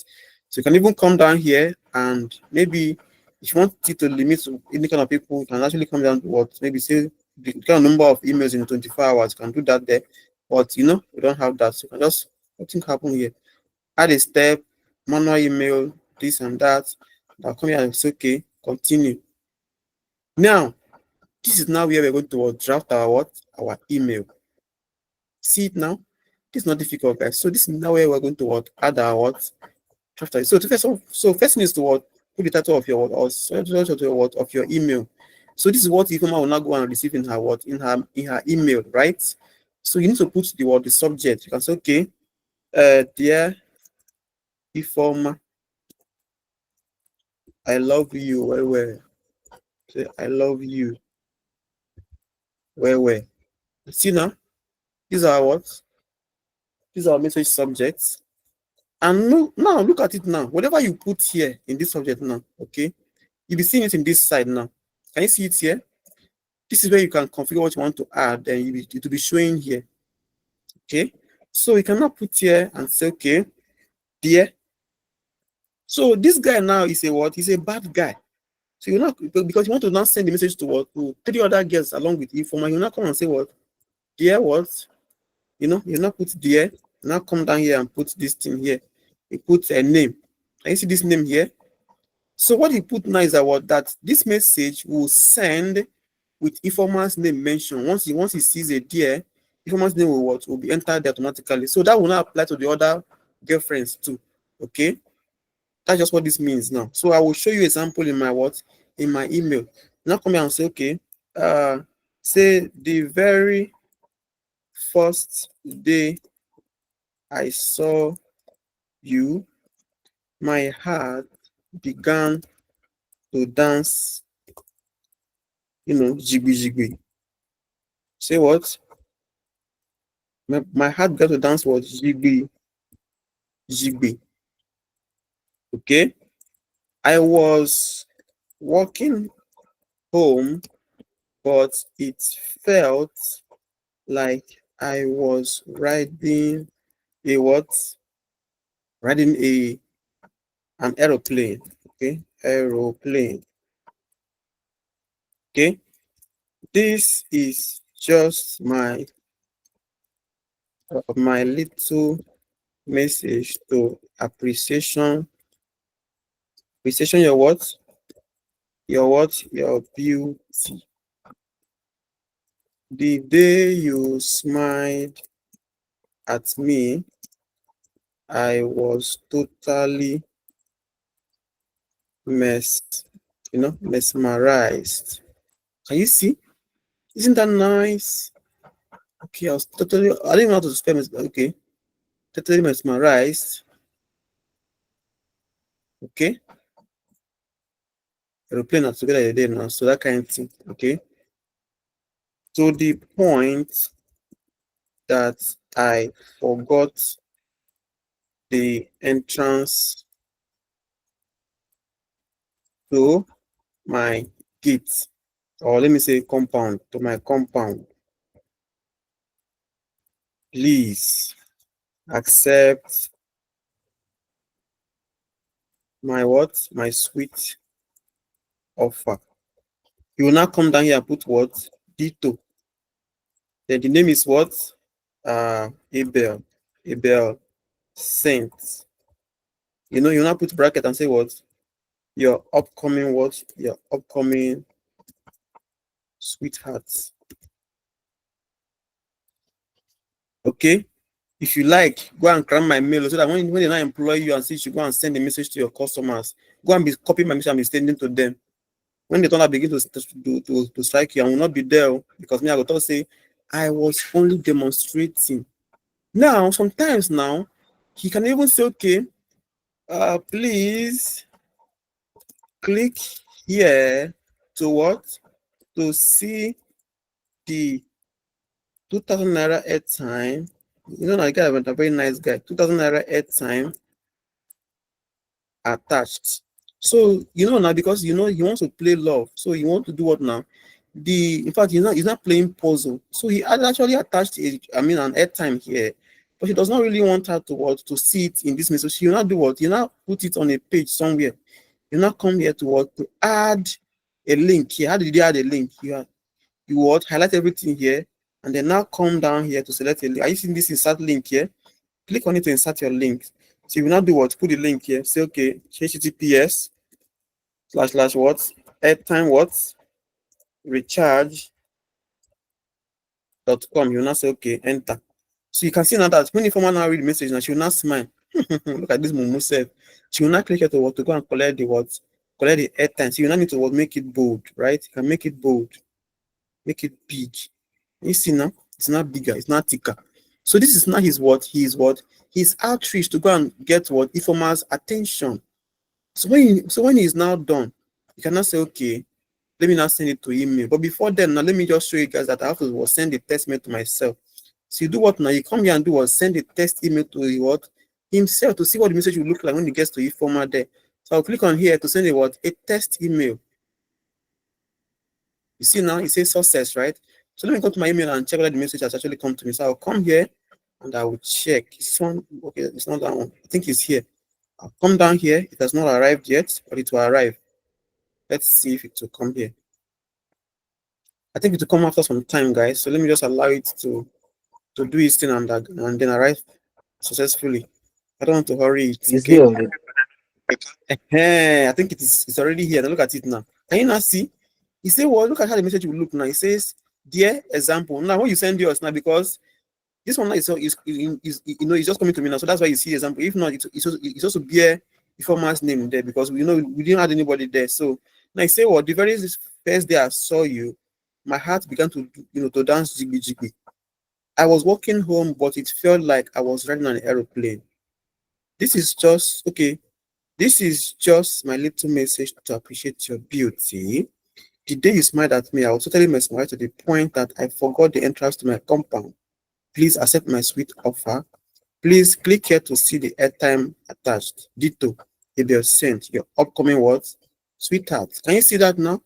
Speaker 1: So you can even come down here and maybe if you want it to limit any kind of people, you can actually come down to what maybe say the kind of number of emails in 24 hours. You can do that there, but we don't have that. So you can just nothing happen here. Add a step, manual email, this and that. I'll come here and say okay, continue. Now this is now where we're going to draft our email. See it now? This is not difficult, guys. So this is now where we're going to add our draft. So first thing is to put the title of your of your email. So this is what Ifoma will now go and receive in her in her email, right? So you need to put the subject. You can say, okay, dear Ifoma, I love you well. Say I love you well. See now, these are These are message subjects. And now look at it now. Whatever you put here in this subject now, okay, you'll be seeing it in this side now. Can you see it here? This is where you can configure what you want to add, and it will be showing here. Okay, so you can now put here and say, okay, dear. So this guy now is a what? He's a bad guy. So you not because you want to now send the message to 3 other girls along with you. You now come and say what? Dear what? You now put dear. Now come down here and put this thing here. You put a name. Can you see this name here? So what he put now is that this message will send with Informer's name mentioned. Once he sees a dear, Informer's name will be entered automatically. So that will not apply to the other girlfriends too. Okay, that's just what this means now. So I will show you example in my email. Now come here and say, okay, say the very first day I saw you, my heart began to dance, jiggy jiggy. Say what? My heart began to dance was jiggy jiggy. Okay. I was walking home, but it felt like I was riding a what? Riding an aeroplane. Okay, aeroplane. Okay, this is just my little message to appreciation your what? Your beauty. The day you smiled at me, I was totally mesmerized. Can you see? Isn't that nice? Okay, I didn't know how to spell it. Okay, totally mesmerized. Okay, aeroplane are together again now, so that kind of thing. Okay, to the point that I forgot the entrance to my gate, or let me say compound, to my compound. Please accept my sweet offer. You will now come down here and put what? Dito. Then the name is what? Abel. Abel Saint. You now put bracket and say what? Your upcoming sweetheart. Okay. If you like, go and cram my mail so that when they now employ you and say you should go and send a message to your customers, go and be copying my message and be sending to them. When they don't begin to strike you, I will not be there because me, I will say I was only demonstrating. Now, sometimes now, he can even say, okay, please click here to what? To see the 2,000 naira airtime. I got a very nice guy. 2,000 naira airtime attached. So now because he wants to play love. So you want to do what now? in fact, he's not playing puzzle. So he had actually attached an airtime here, but he does not really want her to see it in this message. So she will not do what? You now put it on a page somewhere. You now come here to what? To add a link here. How did you add a link? You what? Highlight everything here, and then now come down here to select a link. Are you seeing this insert link here? Click on it to insert your link. So you will now do what? Put the link here. Say okay, https / what? Airtime what? recharge.com. You will now say okay, enter. So you can see now that when Informa now read the message, now she will not smile. Look at this mumu self. She will not click here to what? To go and collect the what? Collect the airtime. So you now need to what? Make it bold, right? You can make it bold, make it big. You see now, it's not bigger, it's not thicker. So this is not his what? His outreach to go and get what? Informer's attention. So when he's now done, you cannot say, okay, let me now send it to email. But before then, now let me just show you guys that I have to send a text mail to myself. So you do what now? You come here and do what? Send a text email to what? Himself to see what the message will look like when it gets to Informer there. So I'll click on here to send a what? A test email. You see now, it says success, right? So let me go to my email and check whether the message has actually come to me. So I'll come here and I will check. This one, okay, it's not that one. I think it's here. I'll come down here. It has not arrived yet, but it will arrive. Let's see if it will come here. I think it will come after some time, guys. So let me just allow it to do its thing and then arrive successfully. I don't want to hurry it. Okay. I think it's already here. Now look at it now. Can you not see? You say, well, look at how the message will look now. It says, dear example. Now when you send yours now, because this one is it's just coming to me now, so that's why you see example. If not, it's also bear Informer's name there because we didn't add anybody there. So now I say, well, the very first day I saw you, my heart began to to dance jiggy jiggy. I was walking home, but it felt like I was riding on an aeroplane. This is just okay. This is just my little message to appreciate your beauty. The day you smiled at me, I was totally mesmerized to the point that I forgot the entrance to my compound. Please accept my sweet offer. Please click here to see the airtime attached. Ditto. If you're sent your upcoming words, sweetheart. Can you see that now?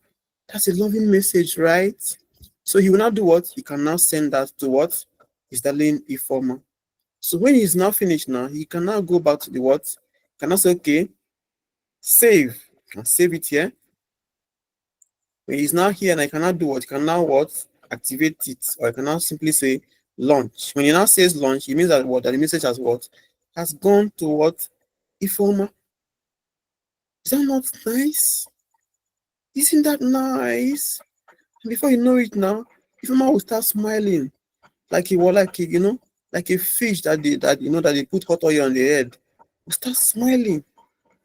Speaker 1: That's a loving message, right? So he will now do what? He can now send that to what? His darling Informer. So when he's now finished now, he can now go back to the what? He can now say, okay, save. You can save it here. When he's now here and I cannot do what? You can now what? Activate it. Or I can now simply say launch. When he now says launch, it means that what? That the message has what? Has gone to what? Informer. Is that not nice? Isn't that nice? And before you know it now, Informer will start smiling. Like he was like like a fish that they put hot oil on the head. Will start smiling,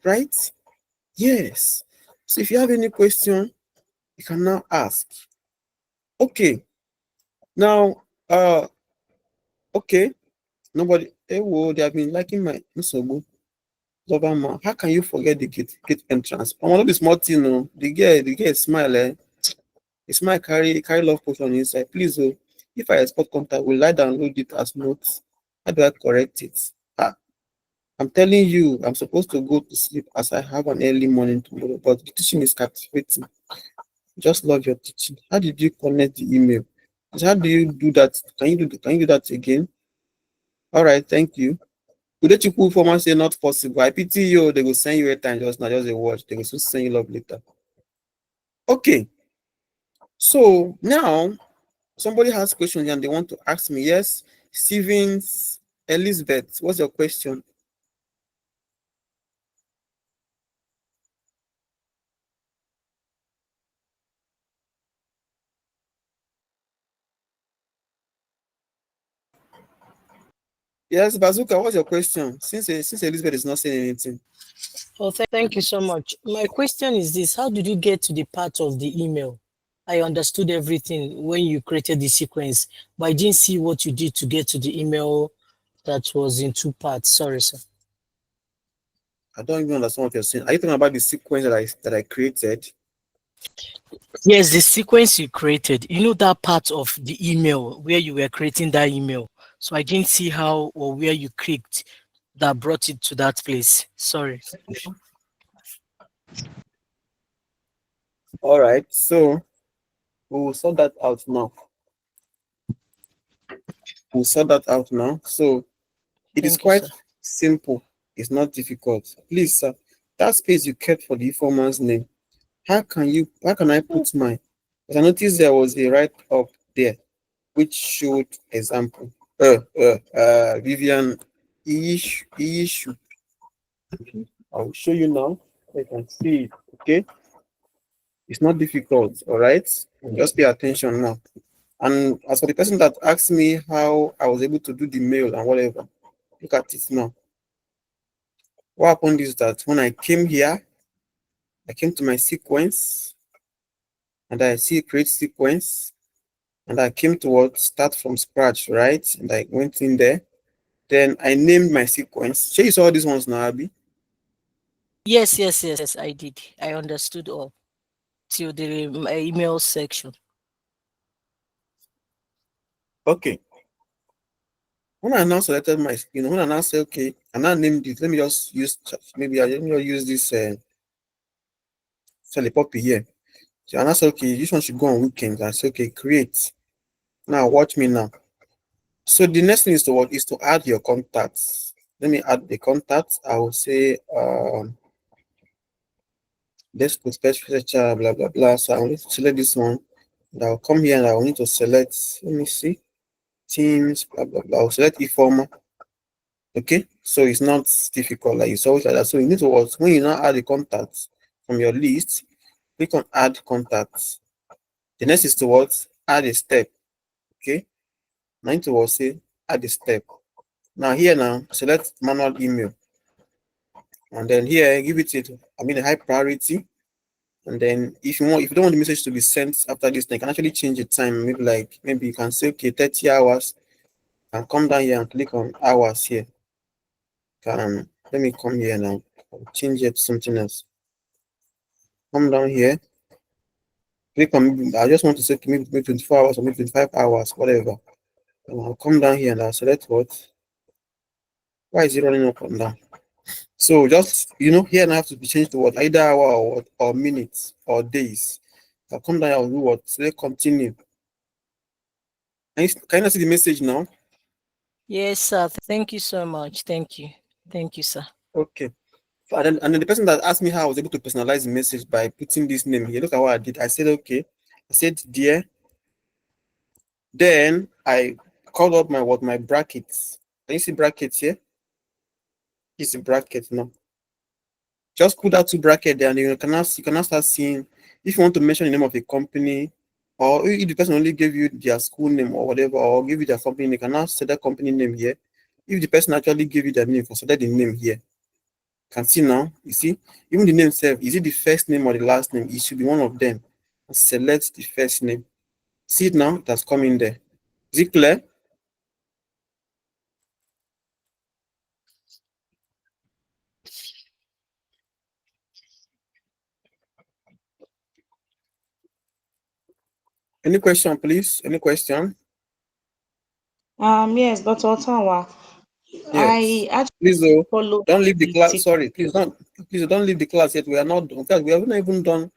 Speaker 1: right? Yes. So if you have any question, you can now ask. Okay. Now, okay. Nobody. Well, they have been liking my Musobu. Lovama. How can you forget the gate entrance? I want to be smart, The girl smile, The smile carry love potion inside. Please, if I export contact, will I download it as notes? How do I correct it? I'm telling you, I'm supposed to go to sleep as I have an early morning tomorrow, but the teaching is captivating. Just love your teaching. How did you connect the email? How do you do that? Can you do that again? All right, thank you. Could you put format say not possible? I pity you, they will send you a time just now, just a watch. They will soon send you love later. Okay. So now somebody has questions and they want to ask me. Yes, Stevens, Elizabeth, what's your question? Yes, Bazooka, what's your question? Since Elizabeth is not saying anything.
Speaker 2: Oh, thank you so much. My question is this: how did you get to the part of the email? I understood everything when you created the sequence, but I didn't see what you did to get to the email that was in two parts. Sorry, sir.
Speaker 1: I don't even understand what you're saying. Are you talking about the sequence that I created?
Speaker 2: Yes, the sequence you created. You know that part of the email where you were creating that email. So I didn't see how or where you clicked that brought it to that place. Sorry.
Speaker 1: All right. So We will sort that out now. We'll sort that out now. So it is
Speaker 8: Thank you,
Speaker 1: quite
Speaker 8: sir.
Speaker 1: simple. It's not difficult. Please, sir, that space you kept for the informant's name, how can I put mine? Because I noticed there was a write up there which showed example. Vivian issue. I will show you now. So you can see it. Okay. It's not difficult. All right. Just pay attention now. And as for the person that asked me how I was able to do the mail and whatever, look at it now. What happened is that when I came here, I came to my sequence and I see create sequence and I came to what start from scratch, right? And I went in there. Then I named my sequence. Show you saw these ones now, Abby.
Speaker 8: Yes, yes, yes, yes, I did. I understood all till the email section.
Speaker 1: Okay. When I now selected my, when I now say okay, and I named it, let me just use maybe I let me just use this Poppy here. So and I say okay, this one should go on weekends. I say okay, create. Now watch me now. So the next thing is to what is to add your contacts. Let me add the contacts. I will say let's put special blah blah blah. So I will need to select this one. And I'll come here and I will need to select. Let me see teams blah blah blah. I'll select eFormer. Okay, so it's not difficult like it's always like that. So you need to what when you now add the contacts from your list, click on add contacts. The next is to what add a step. Okay, now you need to what say add a step. Now here now select manual email. And then here give it a high priority. And then if you don't want the message to be sent after this, then you can actually change the time. Maybe you can say okay 30 hours and come down here and click on hours here. Let me come here now. I'll change it to something else. Come down here, click on I just want to say maybe 24 hours or maybe 25 hours, whatever. And I'll come down here and I'll select what. Why is it running up and down? So just here now have to be changed to what either hour or minutes or days. I'll come down here, I'll do what select continue. Can you see the message now?
Speaker 8: Yes, sir. Thank you so much. Thank you. Thank you, sir.
Speaker 1: Okay. And then the person that asked me how I was able to personalize the message by putting this name here. Look at what I did. I said okay. I said dear. Then I called up my brackets. Can you see brackets here? This is bracket now. Just put that two bracket there, and you can now start seeing if you want to mention the name of a company, or if the person only gave you their school name or whatever, or give you their company name, you can now set that company name here. If the person actually gave you their name, you can select the name here. You can see now, you see, even the name itself, is it the first name or the last name? It should be one of them. Select the first name. See it now, it has come in there. Is it clear? Any question, please? Any question?
Speaker 3: Yes, Dr. Otawa.
Speaker 1: Yes.
Speaker 3: I actually
Speaker 1: Please, oh,
Speaker 3: follow
Speaker 1: don't leave the
Speaker 3: the
Speaker 1: class.
Speaker 3: tip.
Speaker 1: Sorry, please don't leave the class yet. We are not. In fact, we haven't even done.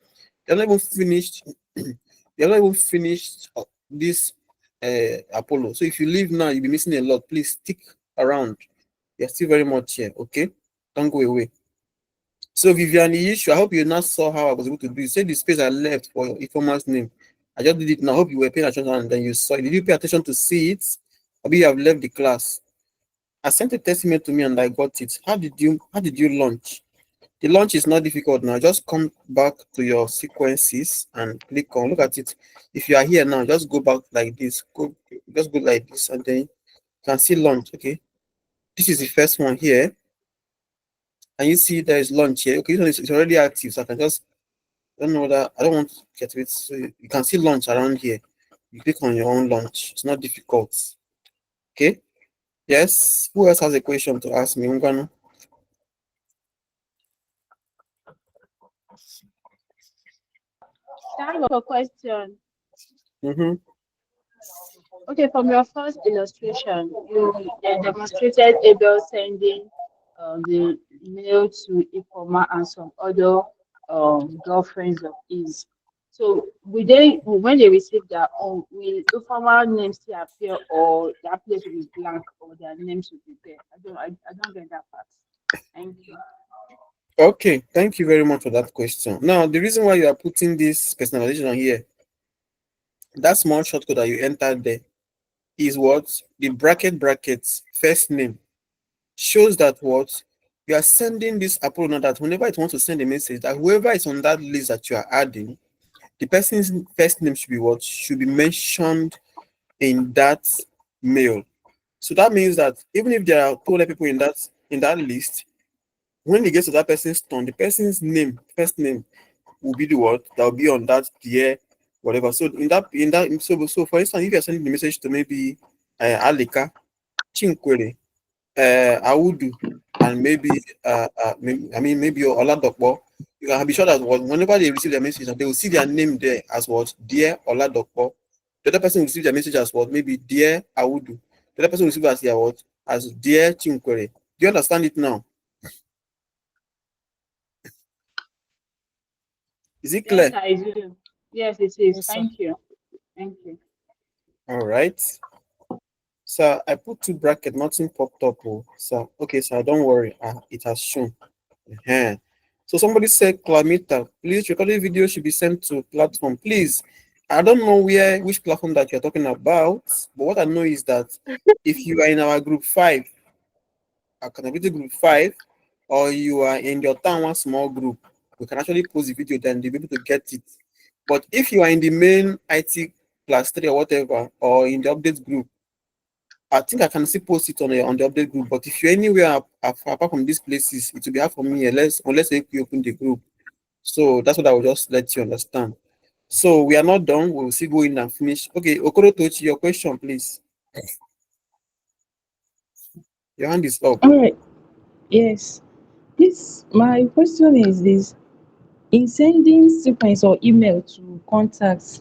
Speaker 1: We haven't even finished. We haven't even finished this Apollo. So if you leave now, you'll be missing a lot. Please stick around. We are still very much here. Okay, don't go away. So Vivian, the issue. I hope you now saw how I was able to do it. Say the space I left for your informer's name. I just did it now. I hope you were paying attention and then you saw it. Did you pay attention to see it? Maybe you have left the class. I sent a test email to me and I got it. How did you launch? The launch is not difficult now. Just come back to your sequences and click on look at it. If you are here now, just go back like this. Just go like this and then you can see launch. Okay. This is the first one here. And you see there is launch here. Okay, this one is it's already active. So I can just I don't know that I don't want to get to it. So you can see launch around here. You click on your own launch. It's not difficult. Okay. Yes. Who else has a question to ask me? Ngwanu?
Speaker 3: I have a question.
Speaker 1: Mm-hmm.
Speaker 3: Okay, from your first illustration, you demonstrated Abel sending the mail to Ifoma and some other girlfriends of his. So will they, when they receive their own, will the former names still appear, or their place will be blank, or their names will be there? I don't get that part. Thank you.
Speaker 1: Okay, thank you very much for that question. Now, the reason why you are putting this personalization here, that small shortcode that you entered there is what the brackets first name shows that what you are sending this Apollo now that whenever it wants to send a message, that whoever is on that list that you are adding, the person's first name should be what should be mentioned in that mail. So that means that even if there are 200 people in that list, when it gets to that person's turn, the person's name, first name, will be the word that will be on that dear whatever. So so for instance, if you're sending the message to maybe Alika, Chinkwere, Audu, and maybe maybe Oladokbo, you can be sure that whenever they receive their message, they will see their name there as what dear Oladokbo. The other person will receive their message as what maybe dear Audu. The other person will receive as their what as dear Chinkwere. Do you understand it now? Is it
Speaker 3: Yes,
Speaker 1: clear?
Speaker 3: I do. Yes, it is.
Speaker 10: Yes, sir.
Speaker 3: Thank you. Thank you.
Speaker 1: All right. So I put two bracket, nothing popped up. Oh. So okay, so don't worry. It has shown. uh So somebody said, Clamita, please recorded video should be sent to platform. Please. I don't know which platform that you're talking about, but what I know is that if you are in our group 5, accountability group 5, or you are in your town one small group, we can actually post the video, then they'll be able to get it. But if you are in the main IT plus 3 or whatever, or in the update group, I think I can still post it on the update group. But if you're anywhere apart from these places, it will be hard for me unless you open the group. So that's what I will just let you understand. So we are not done. We'll still go in and finish. Okay, Okoro Tochi, your question, please. Your hand is up.
Speaker 4: All right. Yes. This my question is this: in sending sequence or email to contacts,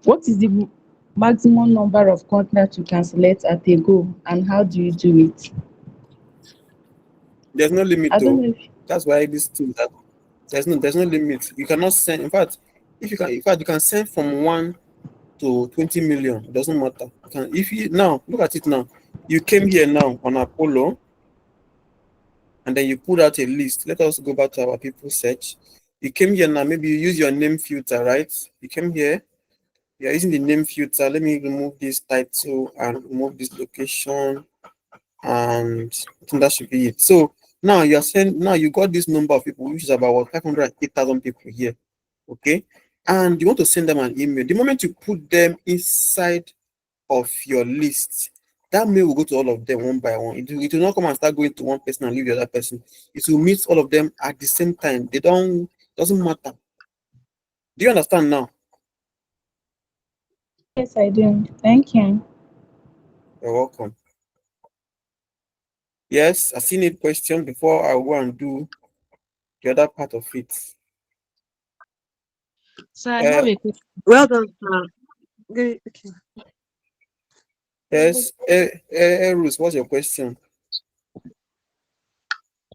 Speaker 4: what is the maximum number of contacts you can select at a go, and how do you do it?
Speaker 1: There's no limit
Speaker 4: I don't
Speaker 1: though.
Speaker 4: know if
Speaker 1: That's why this thing that there's no limit. You cannot send. In fact, if you can, in fact, you can send from 1 to 20 million. It doesn't matter. You can if you now look at it now. You came here now on Apollo, and then you put out a list. Let us go back to our people search. You came here now, maybe you use your name filter, right? You came here, you're using the name filter. Let me remove this title and remove this location, and I think that should be it. So now you got this number of people, which is about 508,000 people here. Okay. And you want to send them an email. The moment you put them inside of your list, that mail will go to all of them one by one. It will not come and start going to one person and leave the other person. It will meet all of them at the same time. Doesn't matter. Do you understand now?
Speaker 4: yes, I do. Thank you.
Speaker 1: You're welcome. Yes, I still need question before I go and do the other part of it.
Speaker 4: So I
Speaker 1: Uh,
Speaker 4: have a question.
Speaker 11: Well done, sir. Okay.
Speaker 1: yes, Ruth, what's your question?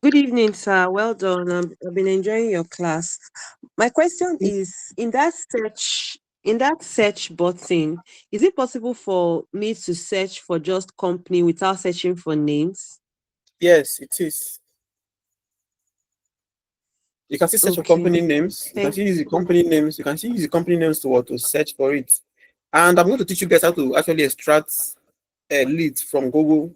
Speaker 11: Good evening, sir. Well done. I've been enjoying your class. My question is, in that search button, is it possible for me to search for just company without searching for names?
Speaker 1: Yes, it is. You can still search for
Speaker 11: Okay.
Speaker 1: company names. You can
Speaker 11: Thank
Speaker 1: still use the company names. You can still use the company names to search for it. And I'm going to teach you guys how to actually extract leads from Google.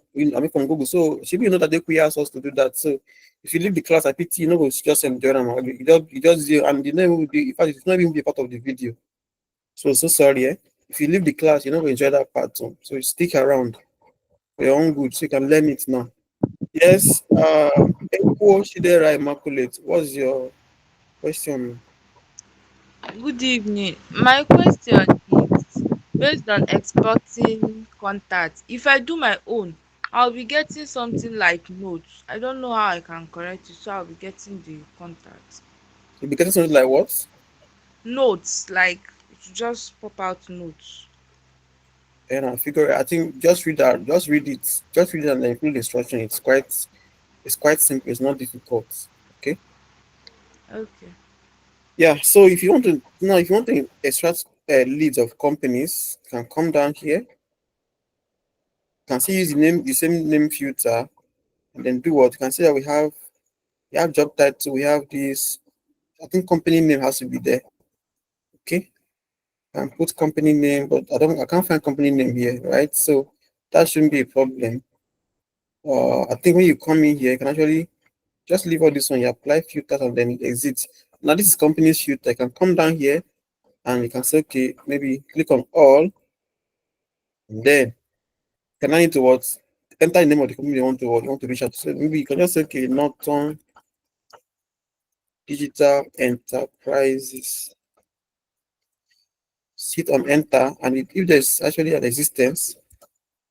Speaker 1: From Google. So should you know that they could ask us to do that. So if you leave the class, I pity you know just enjoy them. And the name will be in fact it's not even be a part of the video. So sorry, eh? If you leave the class, you're not going to enjoy that part. So stick around for your own good so you can learn it now. Yes, Eko Shidera Immaculate, what's your question?
Speaker 12: Good evening. My question is based on exporting contact. If I do my own, I'll be getting something like notes. I don't know how I can correct it, so I'll be getting the contact.
Speaker 1: You be getting something like what?
Speaker 12: Notes, like it should just pop out notes.
Speaker 1: And I figure I think just read that, just read it and then include the instruction. It's quite simple, it's not difficult. Okay.
Speaker 12: Okay.
Speaker 1: Yeah, so if you want to now, if you want to extract leads of companies, you can come down here. You can see use the same name filter, and then do what? You can see that we have job title, we have this. I think company name has to be there. Okay, and put company name, but I can't find company name here, right? So that shouldn't be a problem. I think when you come in here, you can actually just leave all this on. You apply filters and then exit. Now this is company's filter. You can come down here and you can say, okay, maybe click on all, and then can I need to what? Enter the name of the company you want to reach out to. So maybe you can just say, okay, Norton Digital Enterprises. Hit on enter, and if there's actually an existence,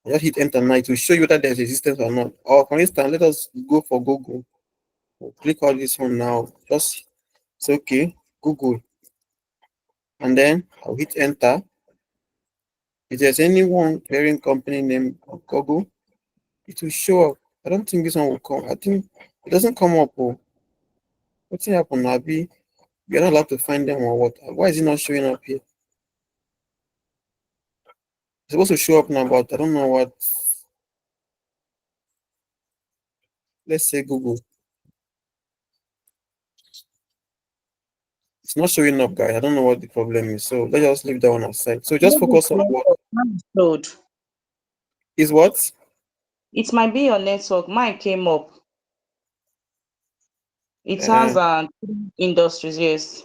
Speaker 1: just hit enter now. It will show you whether there's existence or not. Or for instance, let us go for Google. We'll click on this one now. Just say okay, Google, and then I'll hit enter. If there's anyone clearing company name on Google, it will show up. I don't think this one will come. I think it doesn't come up. Oh, what's happened, Abi? You're not allowed to find them or what? Why is it not showing up here? It's supposed to show up now, but I don't know what. Let's say Google. It's not showing up, guys. I don't know what the problem is. So let's just leave that one aside. So just
Speaker 5: Maybe
Speaker 1: focus
Speaker 5: it's
Speaker 1: on
Speaker 5: your
Speaker 1: what
Speaker 5: network. Mine is slowed.
Speaker 1: is what?
Speaker 5: It might be your network. Mine came up. It
Speaker 1: Uh,
Speaker 5: has industries, yes.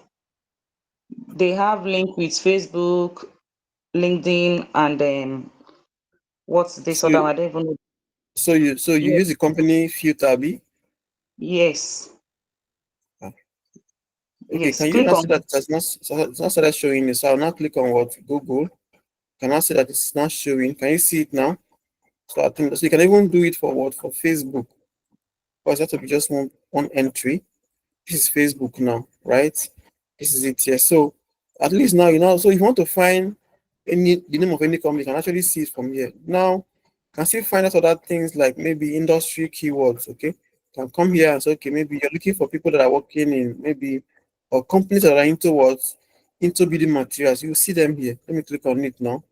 Speaker 5: They have link with Facebook, LinkedIn, and what's this
Speaker 1: so
Speaker 5: other one? I don't even know.
Speaker 1: so you
Speaker 5: Yes,
Speaker 1: use the company filter, Abi?
Speaker 5: yes,
Speaker 1: Ah, okay,
Speaker 5: yes.
Speaker 1: can you
Speaker 5: Click
Speaker 1: now
Speaker 5: on
Speaker 1: see that it's not started showing it? So I'll now click on what Google. Can I see that it's not showing? Can you see it now? So I think so you can even do it for what for Facebook. Because that will be just one entry. This is Facebook now, right? This is it here. So at least now you know. So if you want to find the name of any company, you can actually see it from here. Now you can still find out other things like maybe industry keywords. Okay, you can come here and say, okay, maybe you're looking for people that are working in maybe or companies that are into what into building materials. You will see them here. Let me click on it now.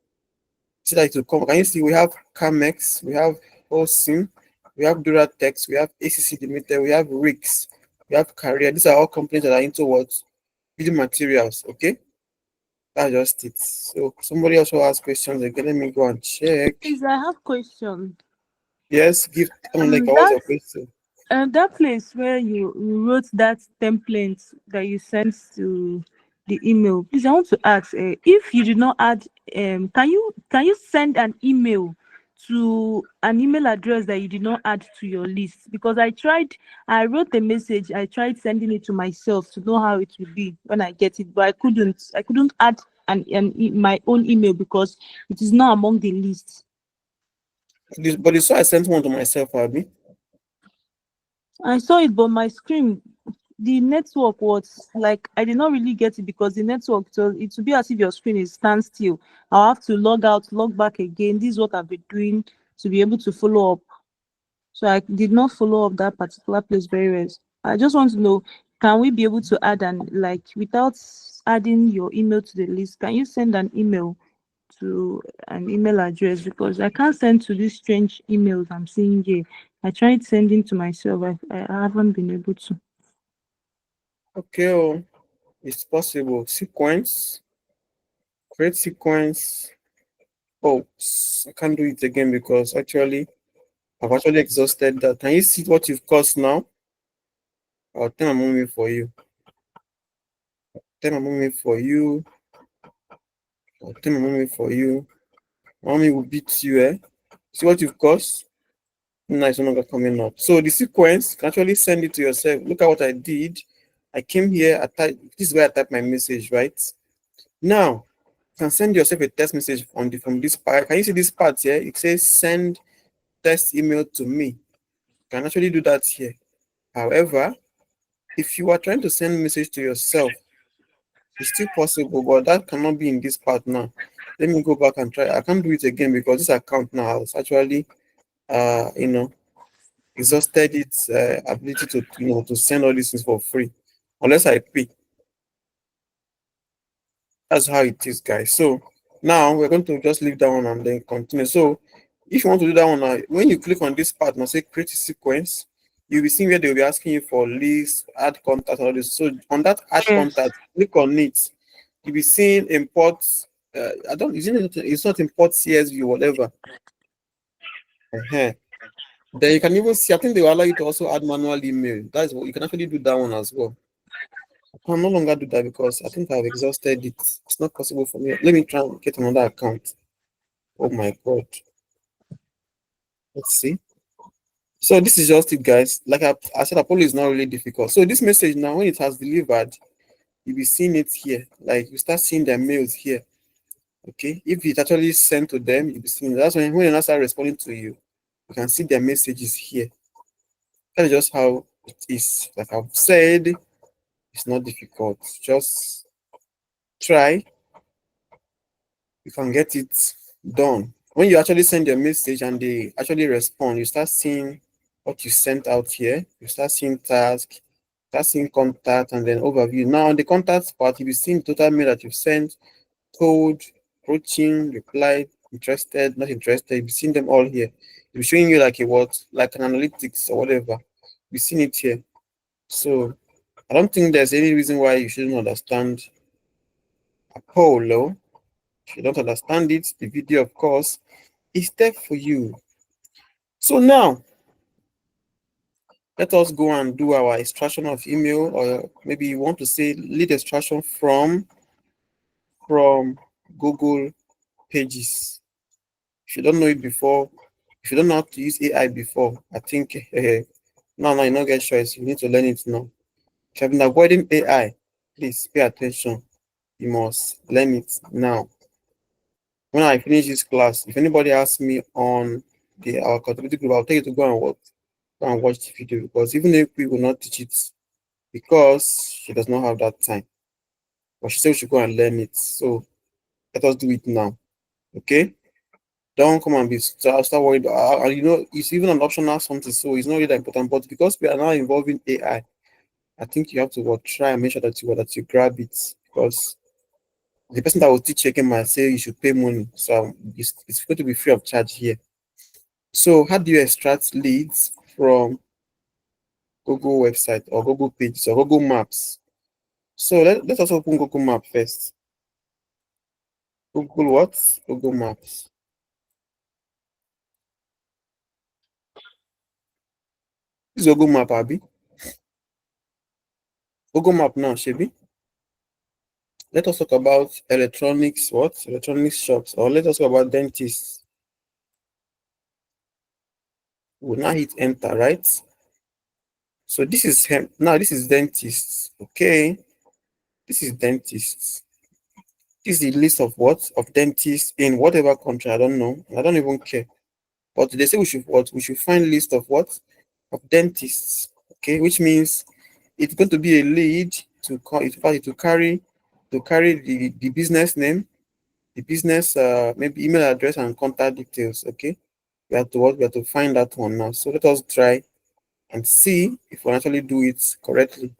Speaker 1: See that it will come. Can you see we have Camex, we have Osim, we have Duratex, we have ACC Limited, we have Rix, we have Career. These are all companies that are into what building materials. Okay, that's just it. So somebody also has questions again. Let me go and check.
Speaker 2: Please, I have question.
Speaker 1: Yes, give like what's
Speaker 2: That
Speaker 1: your question?
Speaker 2: that place where you wrote that template that you sent to the email. Please, I want to ask, if you did not add, can you send an email to an email address that you did not add to your list? Because I wrote a message. I tried sending it to myself to know how it would be when I get it, but I couldn't. I couldn't add my own email because it is not among the list.
Speaker 1: But you saw I sent one to myself, Abby.
Speaker 2: I saw it, but my screen, the network was like I did not really get it because the network, so it would be as if your screen is standstill. I'll have to log out, log back again. This is what I've been doing to be able to follow up. So I did not follow up that particular place very well. I just want to know, can we be able to add an like without adding your email to the list? Can you send an email to an email address because I can't send to these strange emails I'm seeing here. I tried sending to myself. I haven't been able to.
Speaker 1: Okay, oh, it's possible. Sequence, create sequence. Oh, I can't do it again because actually I've actually exhausted that. Can you see what you've caused now? I'll turn my movie for you. Turn my movie for you. I'll turn my movie for you. Mommy will beat you, eh? See what you've caused? No, it's no longer coming up. So the sequence, you can actually send it to yourself. Look at what I did. I came here, this is where I type my message, right? Now, you can send yourself a text message from this part. Can you see this part here? It says send text email to me. You can actually do that here. However, if you are trying to send message to yourself, it's still possible, but that cannot be in this part now. Let me go back and try. I can't do it again because this account now has actually, you know, exhausted its ability to, to send all these things for free, unless I pay. That's how it is, guys. So now we're going to just leave that one and then continue. So if you want to do that one now, when you click on this part now, say create a sequence, you'll be seeing where they'll be asking you for list, add contact, all this. So on that add
Speaker 3: Yes.
Speaker 1: contact, click on it. You'll be seeing import. I don't. It's not import CSV or whatever. Uh-huh. Then you can even see. I think they will allow you to also add manual email. That's what you can actually do that one as well. I can no longer do that because I think I've exhausted it. It's not possible for me. Let me try and get another account. Oh my god. Let's see. So this is just it, guys. Like I said, Apollo is not really difficult. So this message now, when it has delivered, you'll be seeing it here. Like you start seeing their mails here. Okay. If it actually sent to them, you'll be seeing it. That's when they now start responding to you. You can see their messages here. That's just how it is. Like I've said, it's not difficult. Just try, you can get it done. When you actually send your message and they actually respond, you start seeing what you sent out here. You start seeing task, start seeing contact, and then overview. Now on the contact part, you'll be seeing total mail that you've sent, code, approaching, replied, interested, not interested. You'll be seeing them all here. It'll be showing you like a what, like an analytics or whatever. You've seen it here. So I don't think there's any reason why you shouldn't understand Apollo. If you don't understand it, the video, of course, is there for you. So now, let us go and do our extraction of email, or maybe you want to say lead extraction from Google Pages. If you don't know it before, if you don't know how to use AI before, I think no, you don't get choice. You need to learn it now. If you've been avoiding AI, please pay attention. You must learn it now. When I finish this class, if anybody asks me on our community group, I'll tell you to go and watch the video, because even if we will not teach it because she does not have that time, but she said we should go and learn it. So let us do it now. Okay? Don't come and start worried. You know, it's even an optional something, so it's not really that important. But because we are now involving I think you have to try and make sure that you grab it, because the person that will teach you again might say you should pay money. So it's going to be free of charge here. So how do you extract leads from Google website or Google Pages or Google Maps? So let's also open Google Map first. Google what? Google Maps. This is Google Map, Abby. Google Map now, Shebi. Let us talk about electronics, what? Electronics shops, or let us talk about dentists. We'll now hit enter, right? So this is now this is dentists. Okay. This is dentists. This is the list of what? Of dentists in whatever country. I don't know. I don't even care. But they say we should what? We should find list of what? Of dentists. Okay, which means it's going to be a lead to call it to carry the business name, the business maybe email address and contact details. Okay. We have to find that one now. So let us try and see if we actually do it correctly.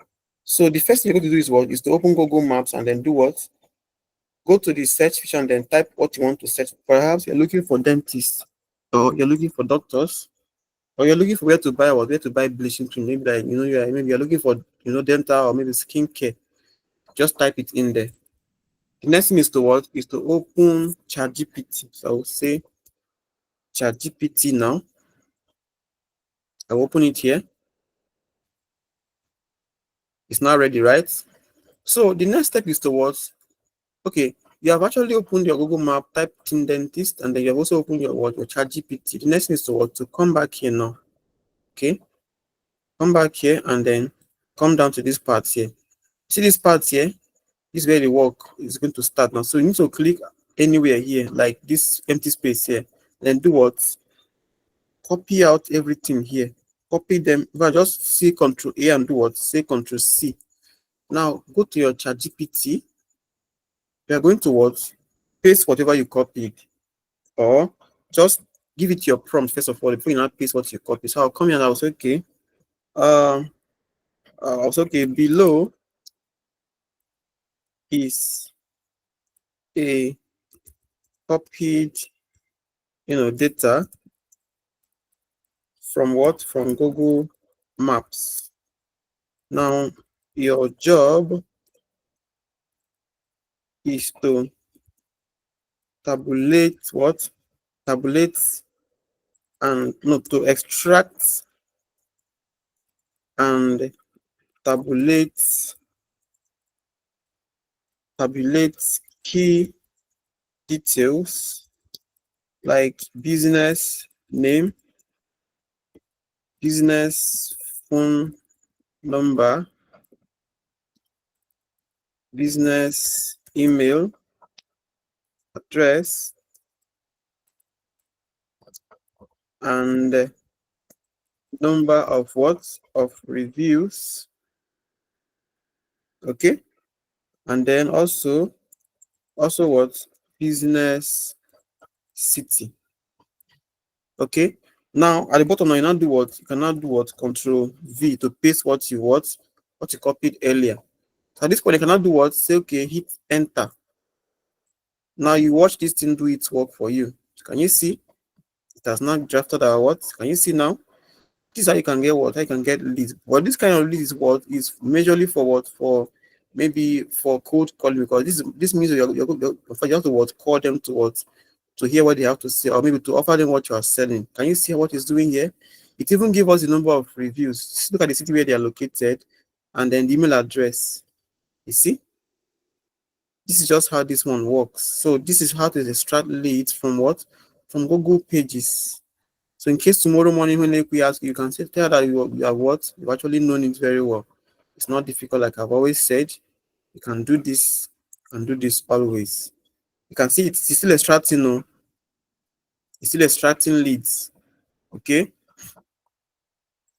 Speaker 1: So the first thing you're going to do is what? Is to open Google Maps and then do what? Go to the search feature and then type what you want to search. Perhaps you're looking for dentists, or you're looking for doctors, or you're looking for where to buy bleaching cream. Maybe like maybe you're looking for dental or maybe skincare. Just type it in there. The next thing is to what? Is to open ChatGPT. So I will say ChatGPT now. I'll open it here. It's not ready, right? So the next step is to what? Okay, you have actually opened your Google Map, typed in dentist, and then you have also opened your ChatGPT. The next thing is to what? To come back here now. Okay, come back here and then come down to this part here. See this part here? This is where the work is going to start now. So you need to click anywhere here, like this empty space here. Then do what? Copy out everything here. Copy them. If I just say Control A and do what? Say Control C. Now go to your ChatGPT. You are going to what? Paste whatever you copied, or just give it your prompt first of all before you now paste what you copied. So I'll come here and I'll say, okay, below is a copied, data from what? From Google Maps. Now, your job is to tabulate what? Tabulate and no, to extract and tabulate key details like business name, business phone number, business email address, and number of what? Of reviews. Okay. And then also what? Business city. Okay. Now at the bottom now you now do what? You cannot do what? Control V to paste what you copied earlier. So at this point you cannot do what? Say okay, hit enter. Now you watch this thing do its work for you. Can you see? It has not drafted our what? Can you see now? This is how you can get what? How you can get leads. But this kind of lead is what? Is majorly for what? For maybe for cold calling, because this means you have to what? Call them to what? To hear what they have to say, or maybe to offer them what you are selling. Can you see what it's doing here? It even gives us the number of reviews. Just look at the city where they are located, and then the email address. You see? This is just how this one works. So this is how to extract leads from what? From Google Pages. So in case tomorrow morning when we ask you, can tell that you are what? You've actually known it very well. It's not difficult, like I've always said. You can do this and do this always. You can see it's still extracting, no? It's still extracting leads. Okay.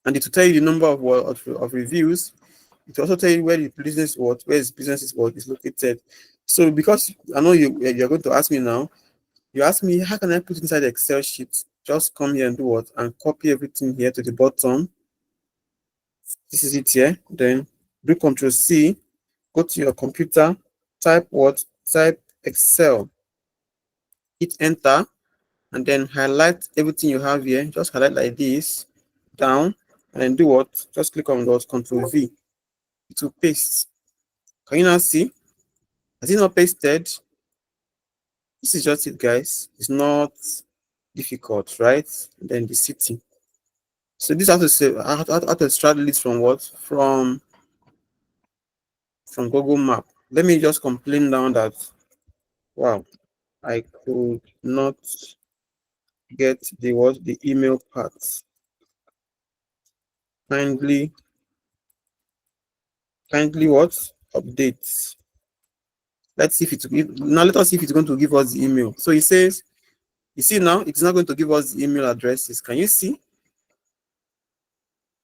Speaker 1: And it will tell you the number of reviews. It will also tell you where the business what, where his business is located. So because I know you're going to ask me now, you ask me how can I put inside the Excel sheet? Just come here and do what? And copy everything here to the bottom. This is it here. Then do Control C, go to your computer, type what? Type Excel, hit enter, and then highlight everything you have here. Just highlight like this down, and then do what? Just click on those Control V. It will paste. Can you now see? Has it not pasted? This is just it, guys. It's not difficult, right? And then the city. So this has to say how to extract leads from what? From Google Map. Let me just complain down that wow, I could not get the email part. Kindly what? Updates. Let's see if it's now. Let us see if it's going to give us the email. So it says, you see now, it's not going to give us the email addresses. Can you see?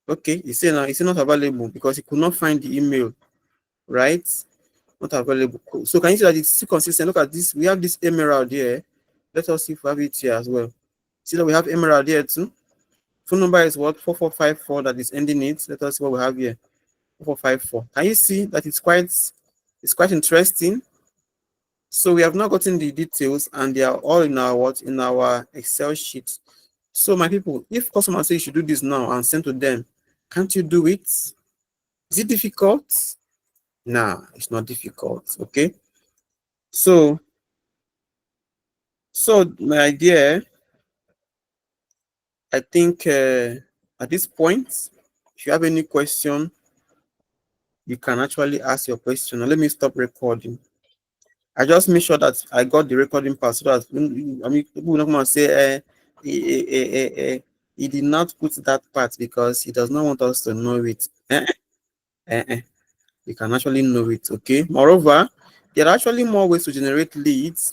Speaker 1: Okay, you see now, it's not available because it could not find the email, right? Not available. Cool. So can you see that it's still consistent? Look at this. We have this emerald here. Let us see if we have it here as well. See that we have emerald here too. Phone number is what? 4454 that is ending it. Let us see what we have here. 4454. Can you see that it's quite interesting? So we have not gotten the details and they are all in our what? In our Excel sheet. So my people, if customers say you should do this now and send to them, can't you do it? Is it difficult? Nah, it's not difficult. Okay. So my idea, I think at this point, if you have any question, you can actually ask your question. Now, let me stop recording. I just make sure that I got the recording part so that people will not come and say he did not put that part because he does not want us to know it. You can actually know it. Okay. Moreover, there are actually more ways to generate leads